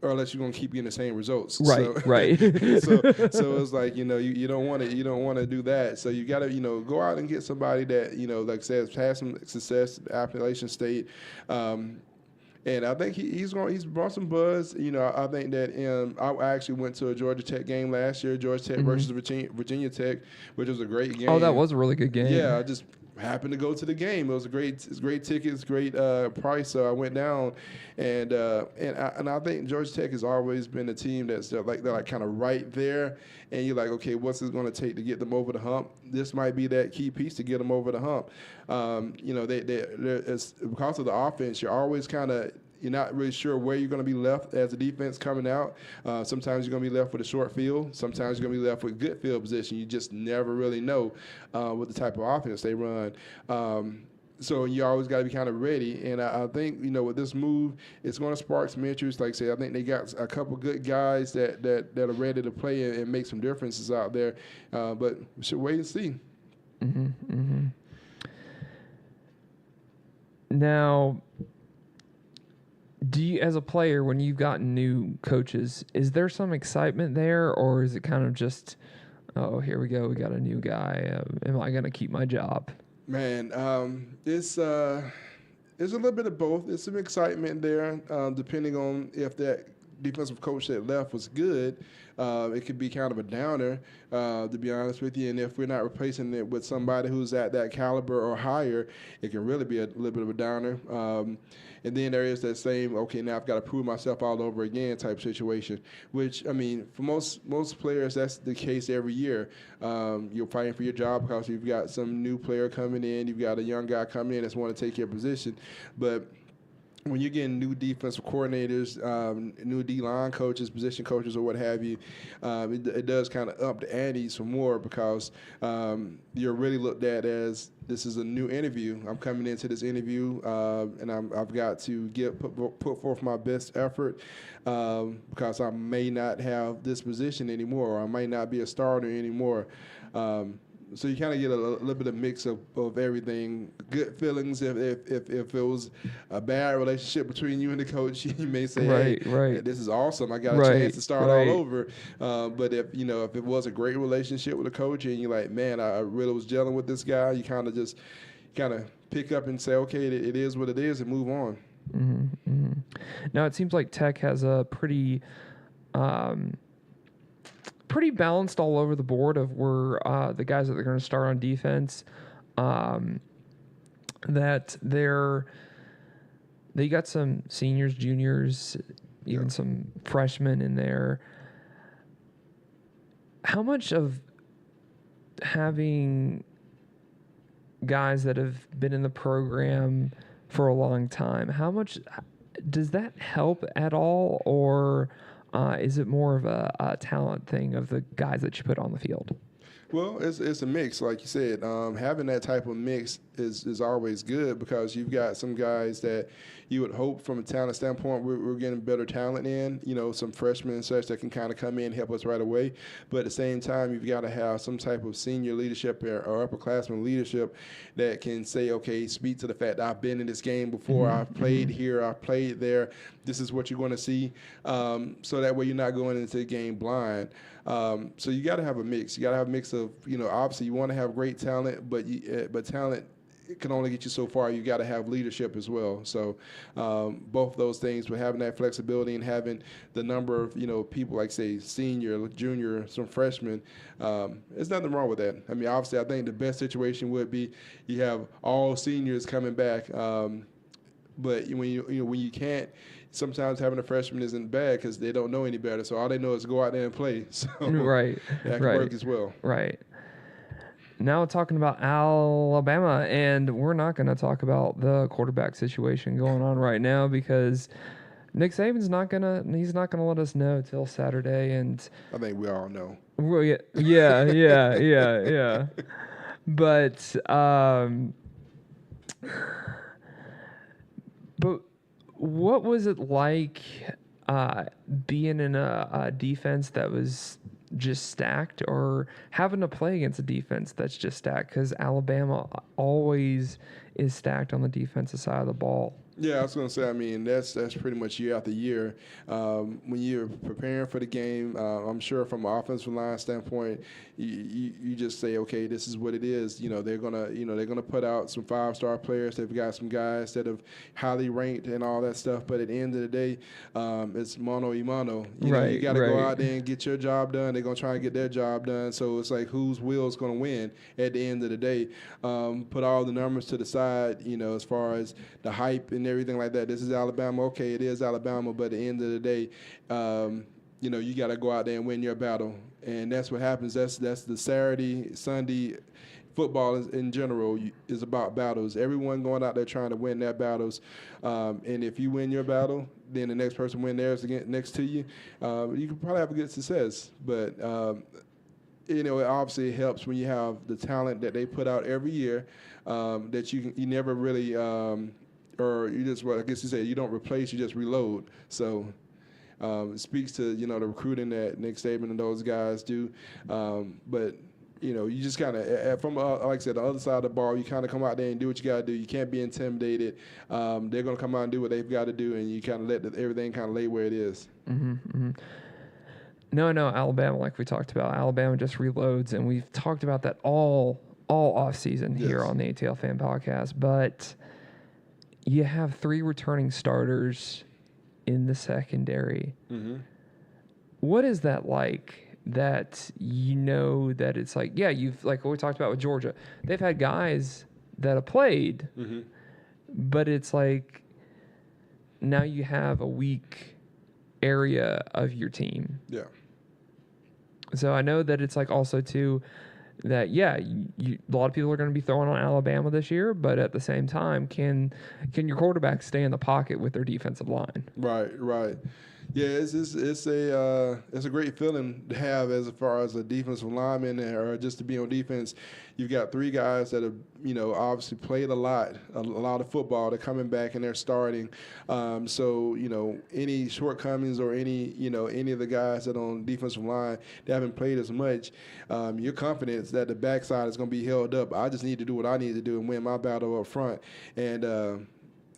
Or unless you're gonna keep getting the same results, right. So it's like you don't want to do that. So you got to go out and get somebody that like I said, has some success at Appalachian State. And I think he's brought some buzz. You know, I think that I actually went to a Georgia Tech game last year, Georgia Tech versus Virginia Tech, which was a great game. Oh, that was a really good game. Yeah, I just happened to go to the game. It was great tickets, great price. So I went down, and I think Georgia Tech has always been a team they're kind of right there, and you're like, okay, what's it going to take to get them over the hump? This might be that key piece to get them over the hump. You know, it's because of the offense, you're always kind of. You're not really sure where you're going to be left as a defense coming out. Sometimes you're going to be left with a short field. Sometimes you're going to be left with good field position. You just never really know what the type of offense they run. So you always got to be kind of ready. And I think, you know, with this move, it's going to spark some interest. Like I said, I think they got a couple good guys that are ready to play and make some differences out there. But we should wait and see. Now, do you, as a player, when you've gotten new coaches, is there some excitement there, or is it kind of just, oh, here we go, we got a new guy. Am I going to keep my job? Man, it's a little bit of both. There's some excitement there, depending on if that defensive coach that left was good. It could be kind of a downer, to be honest with you. And if we're not replacing it with somebody who's at that caliber or higher, it can really be a little bit of a downer. And then there is that same, okay, now I've got to prove myself all over again type situation, which, I mean, for most players, that's the case every year. You're fighting for your job because you've got some new player coming in, you've got a young guy coming in that's want to take your position. But when you're getting new defensive coordinators, new D-line coaches, position coaches, or what have you, it does kind of up the ante some more because you're really looked at as this is a new interview. I'm coming into this interview, and I've got to put forth my best effort because I may not have this position anymore, or I might not be a starter anymore. So you kind of get a little bit of mix of everything. Good feelings if it was a bad relationship between you and the coach, you may say, hey, this is awesome. I got a chance to start all over. But if it was a great relationship with the coach and you're like, man, I really was gelling with this guy, you kind of pick up and say, okay, it is what it is, and move on. Now it seems like Tech has a pretty balanced all over the board of where the guys that they're going to start on defense, that they got some seniors, juniors, even some freshmen in there. How much of having guys that have been in the program for a long time, how much does that help at all, or is it more of a talent thing of the guys that you put on the field? Well, it's a mix, like you said. Having that type of mix is always good because you've got some guys that you would hope from a talent standpoint we're getting better talent in, some freshmen and such that can kind of come in and help us right away. But at the same time, you've got to have some type of senior leadership or upperclassman leadership that can say, okay, speak to the fact that I've been in this game before, I've played here, I've played there, this is what you're going to see, so that way you're not going into the game blind. So you got to have a mix. You got to have a mix of, obviously you want to have great talent, but talent can only get you so far. You got to have leadership as well. So both those things, but having that flexibility and having the number of, people like, say, senior, junior, some freshmen, there's nothing wrong with that. I mean, obviously I think the best situation would be you have all seniors coming back. But when you can't, sometimes having a freshman isn't bad because they don't know any better. So all they know is go out there and play. So that can work as well. Right. Now talking about Alabama, and we're not going to talk about the quarterback situation going on right now because Nick Saban's he's not gonna let us know till Saturday, and I think we all know. Well, yeah. But what was it like being in a defense that was just stacked, or having to play against a defense that's just stacked? Because Alabama always is stacked on the defensive side of the ball. Yeah, I was going to say, I mean, that's pretty much year after year. When you're preparing for the game, I'm sure from an offensive line standpoint, you just say, okay, this is what it is. They're gonna put out some 5-star players. They've got some guys that have highly ranked and all that stuff. But at the end of the day, it's mano y mano. You got to go out there and get your job done. They're gonna try and get their job done. So it's like whose will is gonna win at the end of the day. Put all the numbers to the side. As far as the hype and everything like that. This is Alabama. Okay, it is Alabama, but at the end of the day, you got to go out there and win your battle, and that's what happens. That's the Saturday, Sunday football in general is about battles. Everyone going out there trying to win their battles, and if you win your battle, then the next person win theirs next to you. You can probably have a good success, but it obviously helps when you have the talent that they put out every year that you never really. Or you just, I guess you say you don't replace, you just reload. So it speaks to, the recruiting that Nick Saban and those guys do. But, you just kind of, from, like I said, the other side of the ball, you kind of come out there and do what you got to do. You can't be intimidated. They're going to come out and do what they've got to do, and you kind of let everything kind of lay where it is. Mm-hmm, mm-hmm. No, Alabama, like we talked about, Alabama just reloads, and we've talked about that all offseason here on the ATL Fan Podcast. But you have 3 returning starters in the secondary. Mm-hmm. What is that like? That that it's like, yeah, you've like what we talked about with Georgia. They've had guys that have played, mm-hmm. but it's like now you have a weak area of your team. Yeah. So I know that it's like also too that, yeah, a lot of people are going to be throwing on Alabama this year, but at the same time, can your quarterback stay in the pocket with their defensive line? Right. Yeah, it's a great feeling to have as far as a defensive lineman or just to be on defense. You've got 3 guys that have, obviously played a lot of football. They're coming back and they're starting. So, any shortcomings or any of the guys that are on defensive line that haven't played as much, you're confident that the backside is going to be held up. I just need to do what I need to do and win my battle up front. And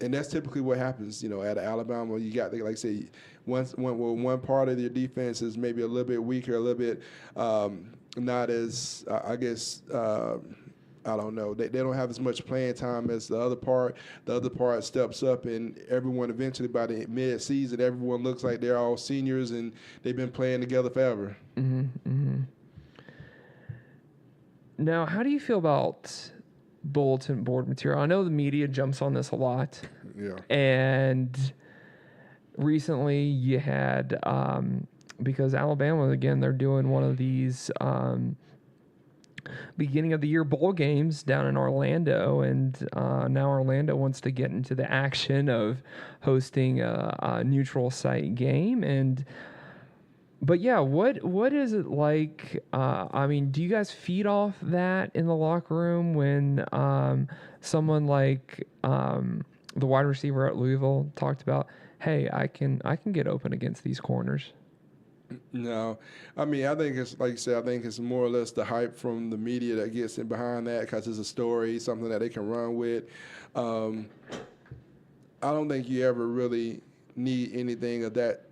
that's typically what happens, at Alabama. You got, like I say, one part of your defense is maybe a little bit weaker, a little bit not as, I guess, I don't know. They don't have as much playing time as the other part. The other part steps up, and everyone eventually by the mid-season, everyone looks like they're all seniors and they've been playing together forever. Mm-hmm, mm-hmm. Now, how do you feel about bulletin board material? I know the media jumps on this a lot. Yeah. And recently you had, because Alabama, again, they're doing one of these beginning of the year bowl games down in Orlando, and now Orlando wants to get into the action of hosting a neutral site game. But yeah, what is it like? I mean, do you guys feed off that in the locker room when someone like the wide receiver at Louisville talked about, hey, I can get open against these corners? No, I mean, I think it's like you said. I think it's more or less the hype from the media that gets in behind that because it's a story, something that they can run with. I don't think you ever really need anything of that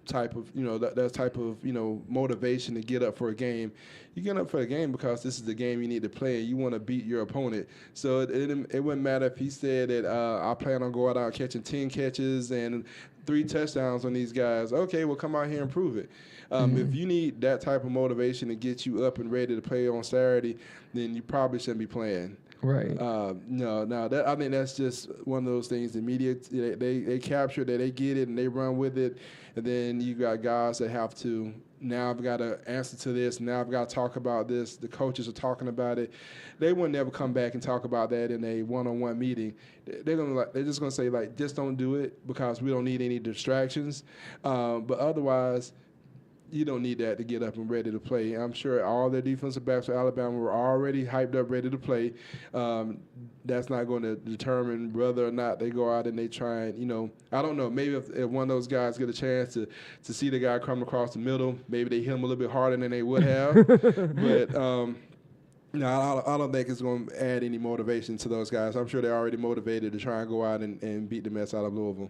type of, that type of, motivation to get up for a game. You get up for a game because this is the game you need to play and you want to beat your opponent. So it wouldn't matter if he said that I plan on going out catching 10 catches and 3 touchdowns on these guys. Okay, well, come out here and prove it. If you need that type of motivation to get you up and ready to play on Saturday, then you probably shouldn't be playing. Right. No. I think that's just one of those things. The media, they capture that, they get it, and they run with it. And then you got guys that have to, now I've got to answer to this, now I've got to talk about this. The coaches are talking about it. They wouldn't ever come back and talk about that in a one-on-one meeting. They're just gonna say, like, just don't do it because we don't need any distractions. But otherwise, you don't need that to get up and ready to play. I'm sure all their defensive backs for Alabama were already hyped up, ready to play. That's not going to determine whether or not they go out and they try and, I don't know, maybe if one of those guys get a chance to see the guy come across the middle, maybe they hit him a little bit harder than they would have. But No, I don't think it's going to add any motivation to those guys. I'm sure they're already motivated to try and go out and beat the mess out of Louisville.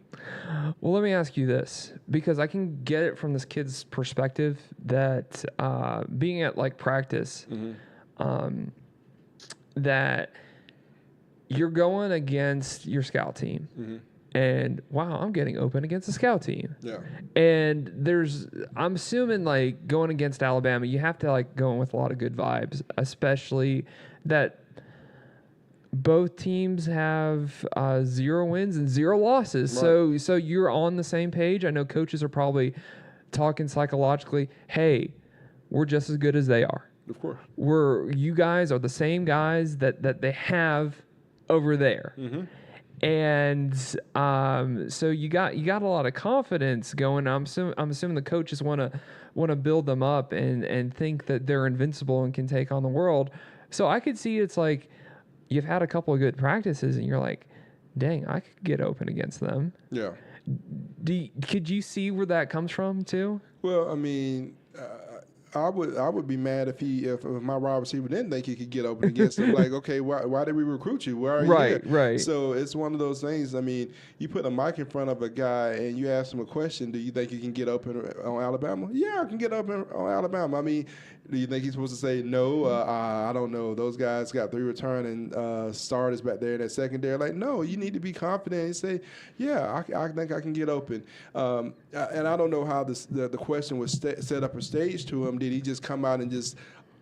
Well, let me ask you this, because I can get it from this kid's perspective that being at like practice, that you're going against your scout team. And wow, I'm getting open against the scout team. Yeah. And I'm assuming like going against Alabama, you have to like go in with a lot of good vibes, especially that both teams have 0 wins and 0 losses. Right. So you're on the same page. I know coaches are probably talking psychologically, hey, we're just as good as they are. Of course. You guys are the same guys that they have over there. And so you got a lot of confidence going. I'm assuming the coaches want to build them up and think that they're invincible and can take on the world. So I could see it's like you've had a couple of good practices and you're like, dang, I could get open against them. Yeah. Could you see where that comes from too? Well, I mean, I would be mad if my wide receiver didn't think he could get open against him. Like, okay, why did we recruit you? Where are you? Right. So it's one of those things. I mean, you put a mic in front of a guy and you ask him a question. Do you think you can get open on Alabama? Yeah, I can get open on Alabama. I mean, do you think he's supposed to say no? I don't know. Those guys got 3 returning starters back there in that secondary. Like, no, you need to be confident and say, yeah, I think I can get open. And I don't know how the question was set up or staged to him. Did he just come out and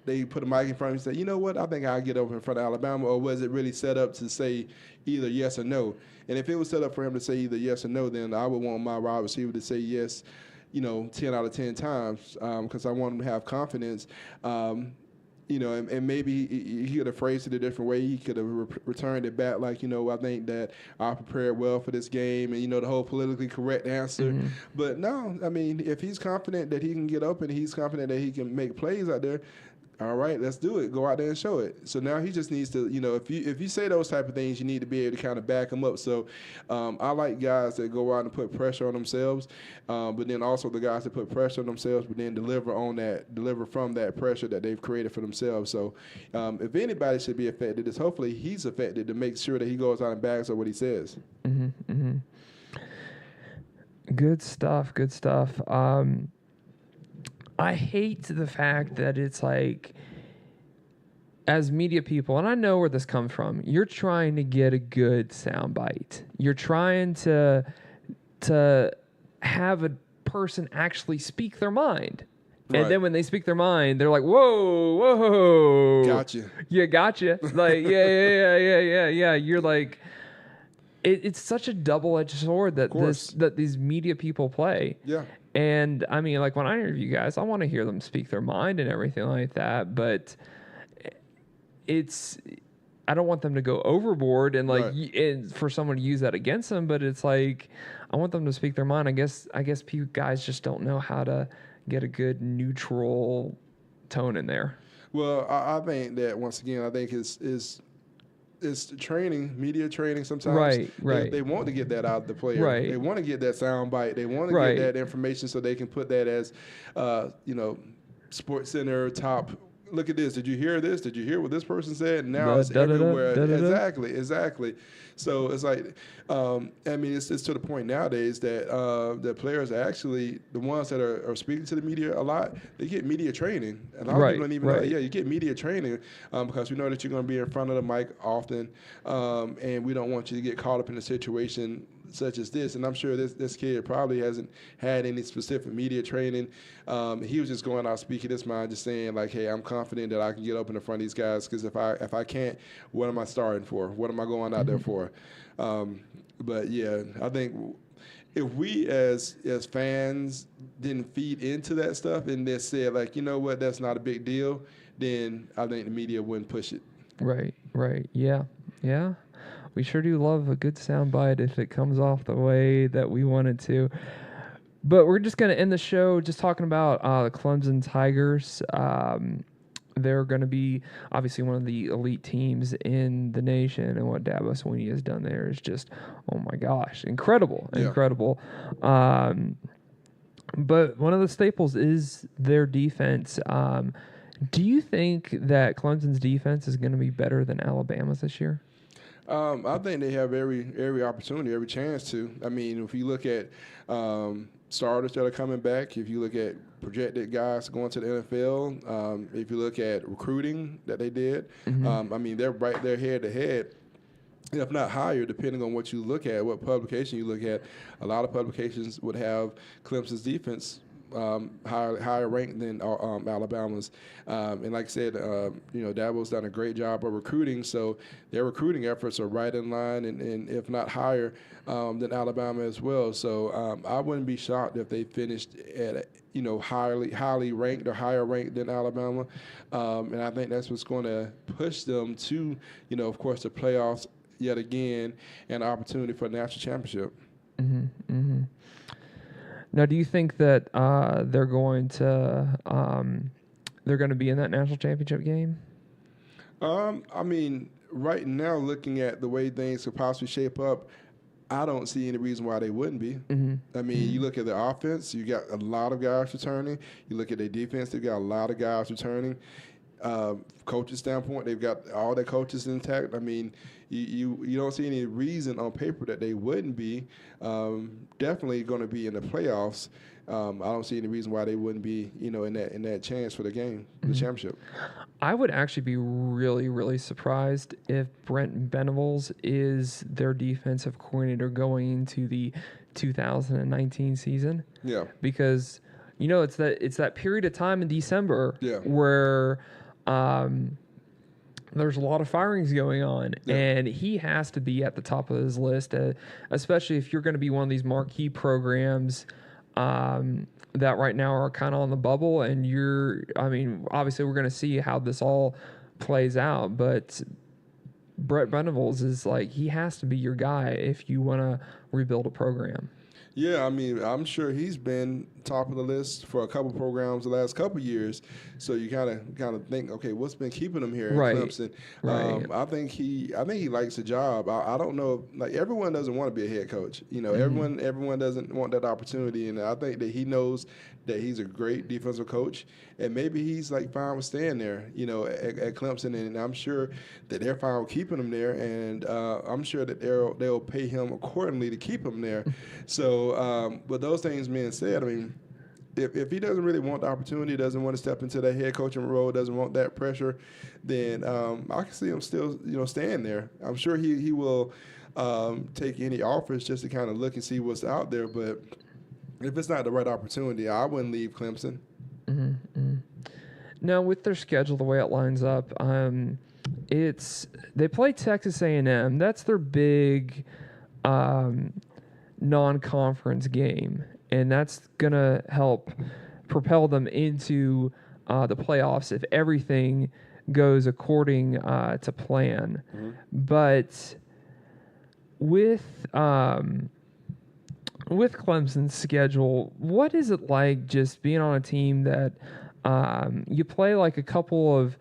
they put a mic in front of him and say, you know what, I think I'll get over in front of Alabama? Or was it really set up to say either yes or no? And if it was set up for him to say either yes or no, then I would want my wide receiver to say yes, 10 out of 10 times, because I want him to have confidence. And maybe he could have phrased it a different way. He could have returned it back like, I think that I prepared well for this game, and, the whole politically correct answer. But no, I mean, if he's confident that he can get open, he's confident that he can make plays out there, all right, let's do it. Go out there and show it. So now he just needs to, if you say those type of things, you need to be able to kind of back them up. So I like guys that go out and put pressure on themselves, but then also the guys that put pressure on themselves, but then deliver from that pressure that they've created for themselves. So if anybody should be affected, it's hopefully he's affected to make sure that he goes out and backs up what he says. Good stuff. I hate the fact that it's like, as media people, and I know where this comes from, you're trying to get a good soundbite. You're trying to have a person actually speak their mind. Right. And then when they speak their mind, they're like, whoa. Gotcha. Yeah, gotcha. Like, yeah. You're like, it's such a double-edged sword that these media people play. Yeah. And I mean, like when I interview guys, I want to hear them speak their mind and everything like that. But I don't want them to go overboard and like and for someone to use that against them. But it's like I want them to speak their mind. I guess guys just don't know how to get a good neutral tone in there. Well, I think that once again, I think it's training, media training sometimes. Right. They want to get that out of the player. Right. They want to get that sound bite. They want to get that information so they can put that as, Sports Center top. Look at this. Did you hear this? Did you hear what this person said? Now it's everywhere. Exactly. So it's like, it's to the point nowadays that the players are actually the ones that are speaking to the media a lot. They get media training. And a lot of people don't even know. Yeah, you get media training because we know that you're going to be in front of the mic often, and we don't want you to get caught up in a situation such as this. And I'm sure this kid probably hasn't had any specific media training. He was just going out speaking his mind, just saying like, hey, I'm confident that I can get up in front of these guys, because if I can't, what am I starting for? What am I going out there for? But yeah, I think if we as fans didn't feed into that stuff and then said like, you know what, that's not a big deal, then I think the media wouldn't push it. Right. Yeah. We sure do love a good soundbite if it comes off the way that we want it to. But we're just going to end the show just talking about the Clemson Tigers. They're going to be obviously one of the elite teams in the nation, and what Dabo Swinney has done there is just, oh my gosh, incredible. But one of the staples is their defense. Do you think that Clemson's defense is going to be better than Alabama's this year? I think they have every opportunity, every chance to. I mean, if you look at starters that are coming back, if you look at projected guys going to the NFL, if you look at recruiting that they did, I mean, they're right there head to head, if not higher, depending on what you look at, what publication you look at. A lot of publications would have Clemson's defense higher ranked than Alabama's. And like I said, Dabo's done a great job of recruiting, so their recruiting efforts are right in line and if not higher than Alabama as well. So I wouldn't be shocked if they finished at highly ranked or higher ranked than Alabama. And I think that's what's going to push them to, of course, the playoffs yet again and an opportunity for a national championship. Now, do you think that they're going to be in that national championship game? I mean, right now, looking at the way things could possibly shape up, I don't see any reason why they wouldn't be. I mean, you look at the offense, you got a lot of guys returning. You look at their defense, they've got a lot of guys returning. Coaches standpoint, they've got all their coaches intact. I mean, you don't see any reason on paper that they wouldn't be. Definitely going to be in the playoffs. I don't see any reason why they wouldn't be, in that chance for the game, the championship. I would actually be really, really surprised if Brent Venables is their defensive coordinator going into the 2019 season. Yeah, because it's that period of time in December where there's a lot of firings going on, and he has to be at the top of his list, especially if you're going to be one of these marquee programs that right now are kind of on the bubble. And obviously we're going to see how this all plays out, but Brett Venables is he has to be your guy if you want to rebuild a program. Yeah, I mean, I'm sure he's been top of the list for a couple programs the last couple years. So you kind of think, okay, what's been keeping him here at Clemson? Right. I think he likes the job. I don't know, everyone doesn't want to be a head coach. Everyone doesn't want that opportunity, and I think that he knows that he's a great defensive coach, and maybe he's fine with staying there, at Clemson, and I'm sure that they're fine with keeping him there, and I'm sure that they'll pay him accordingly to keep him there. So, but those things being said, I mean, if he doesn't really want the opportunity, doesn't want to step into that head coaching role, doesn't want that pressure, then I can see him still, staying there. I'm sure he will take any offers just to kind of look and see what's out there, but if it's not the right opportunity, I wouldn't leave Clemson. Now, with their schedule, the way it lines up, they play Texas A&M. That's their big non-conference game, and that's going to help propel them into the playoffs if everything goes according to plan. But with Clemson's schedule, what is it like just being on a team that you play a couple of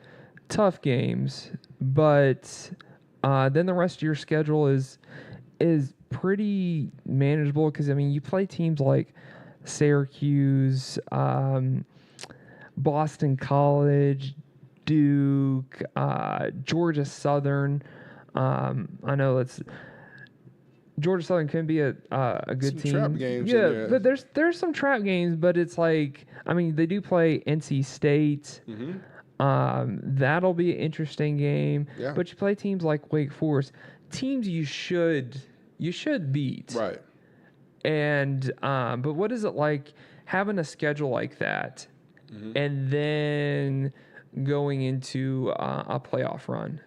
tough games, but then the rest of your schedule is pretty manageable? Because, you play teams like Syracuse, Boston College, Duke, Georgia Southern. I know Georgia Southern can be a good some team. Trap games. Yeah, but there's some trap games, but it's they do play NC State. That'll be an interesting game. Yeah. But you play teams like Wake Forest, teams you should beat. Right. And but what is it like having a schedule like that, and then going into a playoff run?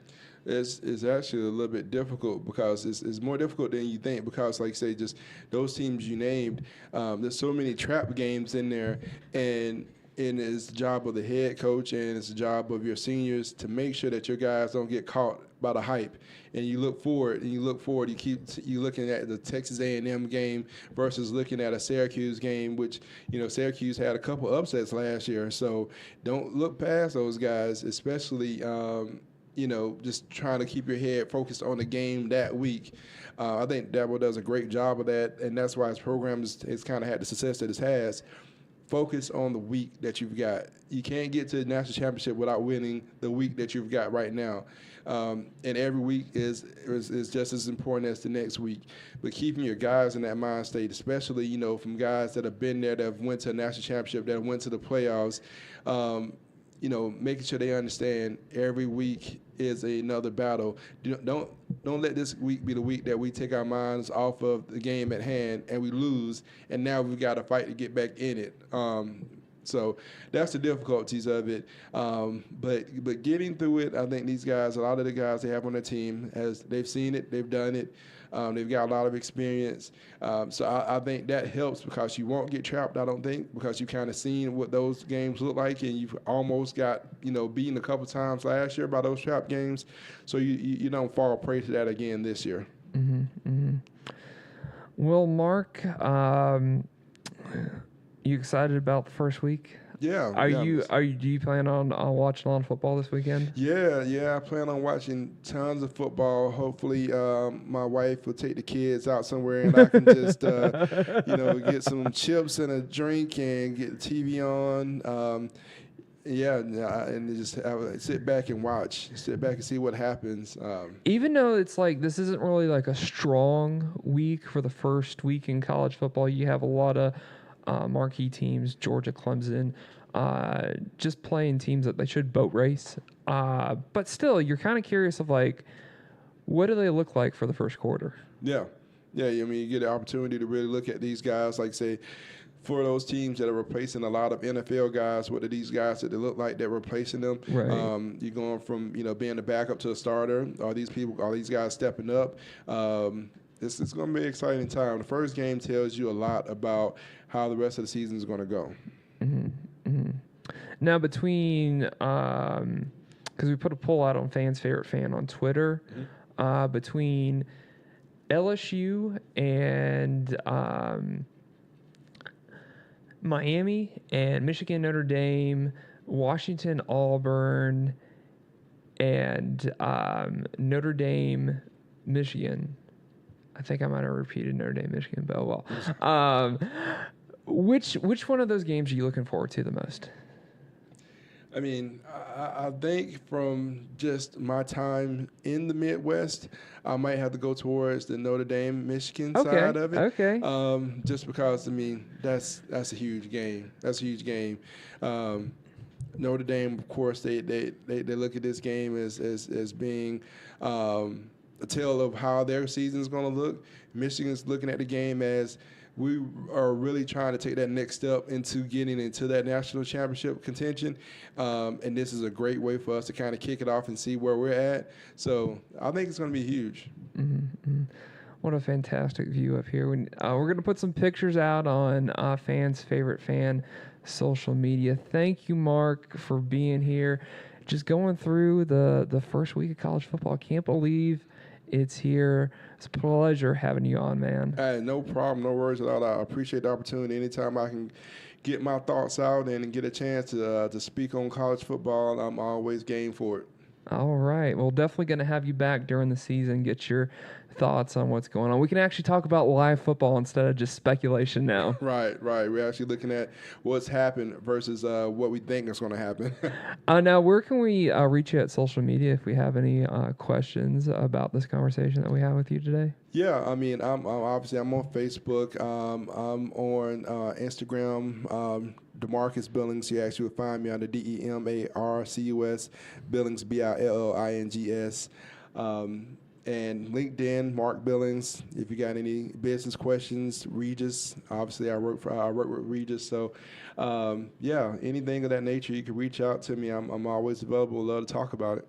It's actually a little bit difficult because it's more difficult than you think because, like I say, just those teams you named, there's so many trap games in there, and it's the job of the head coach and it's the job of your seniors to make sure that your guys don't get caught by the hype. And you look forward, you keep looking at the Texas A&M game versus looking at a Syracuse game, which, Syracuse had a couple upsets last year. So don't look past those guys, especially just trying to keep your head focused on the game that week. I think Dabo does a great job of that, and that's why his program has kind of had the success that it has. focus on the week that you've got. You can't get to the national championship without winning the week that you've got right now. And every week is just as important as the next week. But keeping your guys in that mind state, especially, you know, from guys that have been there, that have went to a national championship, that went to the playoffs, you know, making sure they understand every week is another battle. Don't let this week be the week that we take our minds off of the game at hand and we lose, and now we've got to fight to get back in it. So that's the difficulties of it. But getting through it, I think these guys, a lot of the guys they have on their team, as they've seen it, they've done it. They've got a lot of experience. So I think that helps because you won't get trapped, I don't think, because you've kind of seen what those games look like, and you've almost got, you know, beaten a couple times last year by those trap games. So you don't fall prey to that again this year. Mm-hmm, mm-hmm. Well, Mark, you excited about the first week? Yeah. Do you plan on watching a lot of football this weekend? Yeah. I plan on watching tons of football. Hopefully, my wife will take the kids out somewhere and I can just, get some chips and a drink and get the TV on. And just sit back and watch. Sit back and see what happens. Even though it's like this isn't really like a strong week for the first week in college football, you have a lot of marquee teams, Georgia, Clemson, just playing teams that they should boat race. But still, you're kind of curious of like, what do they look like for the first quarter? Yeah. I mean, you get the opportunity to really look at these guys, like say, for those teams that are replacing a lot of NFL guys, what are these guys that they look like they're replacing them? Right. You're going from, being the backup to a starter. Are these guys stepping up? It's going to be an exciting time. The first game tells you a lot about how the rest of the season is going to go. Mm-hmm. Mm-hmm. Now, between because we put a poll out on Fans Favorite Fan on Twitter, between LSU and Miami and Michigan, Notre Dame, Washington, Auburn, and Notre Dame, Michigan. I think I might have repeated Notre Dame, Michigan, but oh well. Which one of those games are you looking forward to the most? I mean, I think from just my time in the Midwest, I might have to go towards the Notre Dame, Michigan side of it. Okay. Just because, I mean, that's a huge game. That's a huge game. Notre Dame, of course, they look at this game as being a tale of how their season is going to look. Michigan's looking at the game as we are really trying to take that next step into getting into that national championship contention. And this is a great way for us to kind of kick it off and see where we're at. So I think it's going to be huge. Mm-hmm. What a fantastic view up here. We're going to put some pictures out on Fans Favorite Fan social media. Thank you, Mark, for being here. Just going through the first week of college football. I can't believe it's here. It's a pleasure having you on, man. Hey, no problem, no worries at all. I appreciate the opportunity. Anytime I can get my thoughts out and get a chance to speak on college football, I'm always game for it. All right. Well, definitely going to have you back during the season, get your thoughts on what's going on. We can actually talk about live football instead of just speculation now. Right. We're actually looking at what's happened versus what we think is going to happen. Now, where can we reach you at social media if we have any questions about this conversation that we have with you today? Yeah, I mean, I'm on Facebook. I'm on Instagram. DeMarcus Billings. You actually will find me under DEMARCUS Billings BILLINGS. And LinkedIn, Mark Billings. If you got any business questions, Regis. Obviously, I work with Regis. So, anything of that nature, you can reach out to me. I'm always available. Love to talk about it.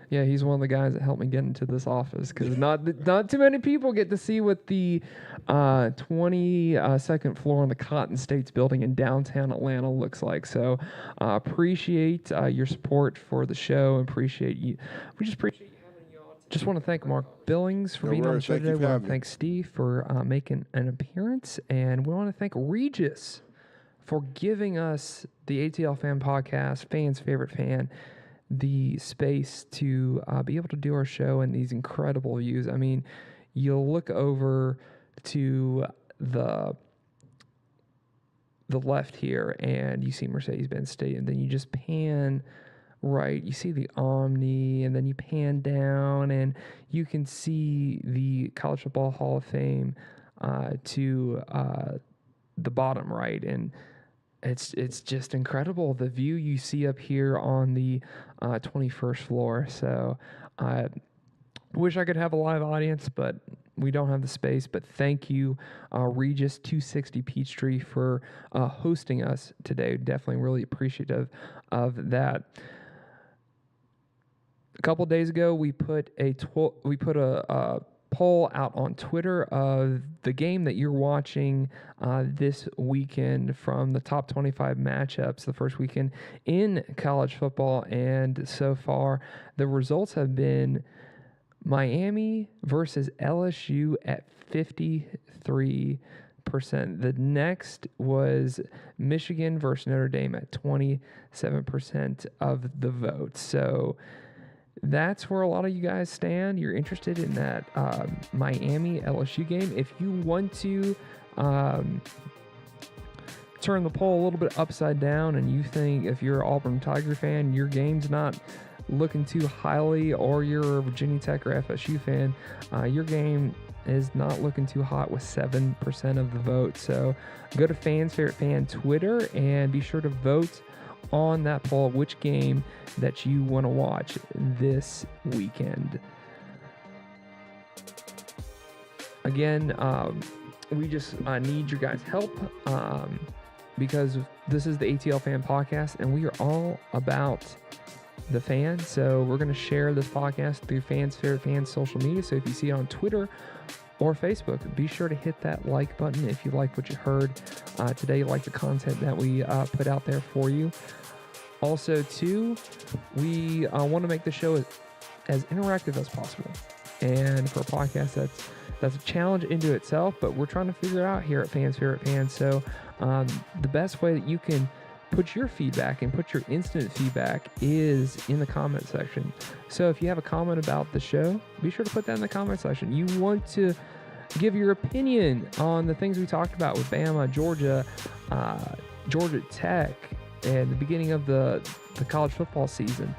Yeah, he's one of the guys that helped me get into this office because not too many people get to see what the 22nd floor on the Cotton States building in downtown Atlanta looks like. So appreciate your support for the show and appreciate you. We just appreciate you having you on. Just want to thank Mark Billings for being on the show today. We want to thank Steve for making an appearance. And we want to thank Regis for giving us the ATL Fan Podcast, Fans Favorite Fan, the space to be able to do our show and these incredible views. I mean, you'll look over to the the left here, and you see Mercedes-Benz Stadium. Then you just pan right, you see the Omni, and then you pan down, and you can see the College Football Hall of Fame to the bottom right, and it's just incredible, the view you see up here on the 21st floor. So I wish I could have a live audience, but we don't have the space. But thank you, Regis 260 Peachtree, for hosting us today. Definitely really appreciative of that. A couple days ago, we put a poll out on Twitter of the game that you're watching this weekend from the top 25 matchups, the first weekend in college football. And so far, the results have been Miami versus LSU at 53%. The next was Michigan versus Notre Dame at 27% of the vote. So that's where a lot of you guys stand. You're interested in that Miami LSU game. If you want to turn the poll a little bit upside down, and you think if you're an Auburn Tiger fan, your game's not looking too highly, or you're a Virginia Tech or FSU fan, your game is not looking too hot with 7% of the vote. So go to Fans Favorite Fan Twitter and be sure to vote on that poll which game that you want to watch this weekend. Again, we just need your guys' help because this is the ATL Fan Podcast, and we are all about the fans. So we're going to share this podcast through Fans Favorite Fans social media. So if you see it on Twitter or Facebook, be sure to hit that like button if you like what you heard today, you like the content that we put out there for you. Also, too, we want to make the show as interactive as possible. And for a podcast, that's a challenge into itself, but we're trying to figure it out here at Fans Favorite Fans. So the best way that you can put your feedback and put your instant feedback is in the comment section. So if you have a comment about the show, be sure to put that in the comment section. You want to give your opinion on the things we talked about with Bama, Georgia, Georgia Tech, and the beginning of the college football season.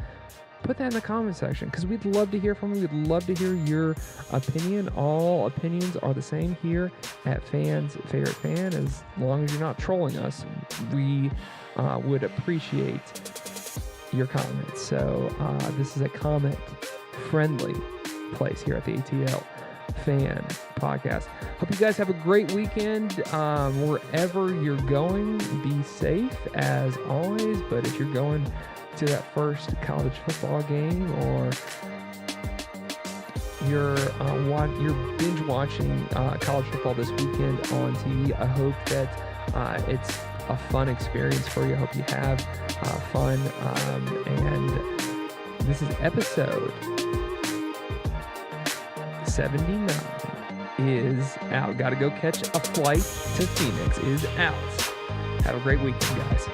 Put that in the comment section because we'd love to hear from you. We'd love to hear your opinion. All opinions are the same here at Fans Favorite Fan. As long as you're not trolling us, we would appreciate your comments. So this is a comment-friendly place here at the ATL Fan Podcast. Hope you guys have a great weekend. Wherever you're going, be safe as always. But if you're going to that first college football game, or you're binge watching college football this weekend on TV, I hope that it's a fun experience for you. I hope you have fun. And this is episode 79 is out. Got to go catch a flight to Phoenix is out. Have a great weekend, guys.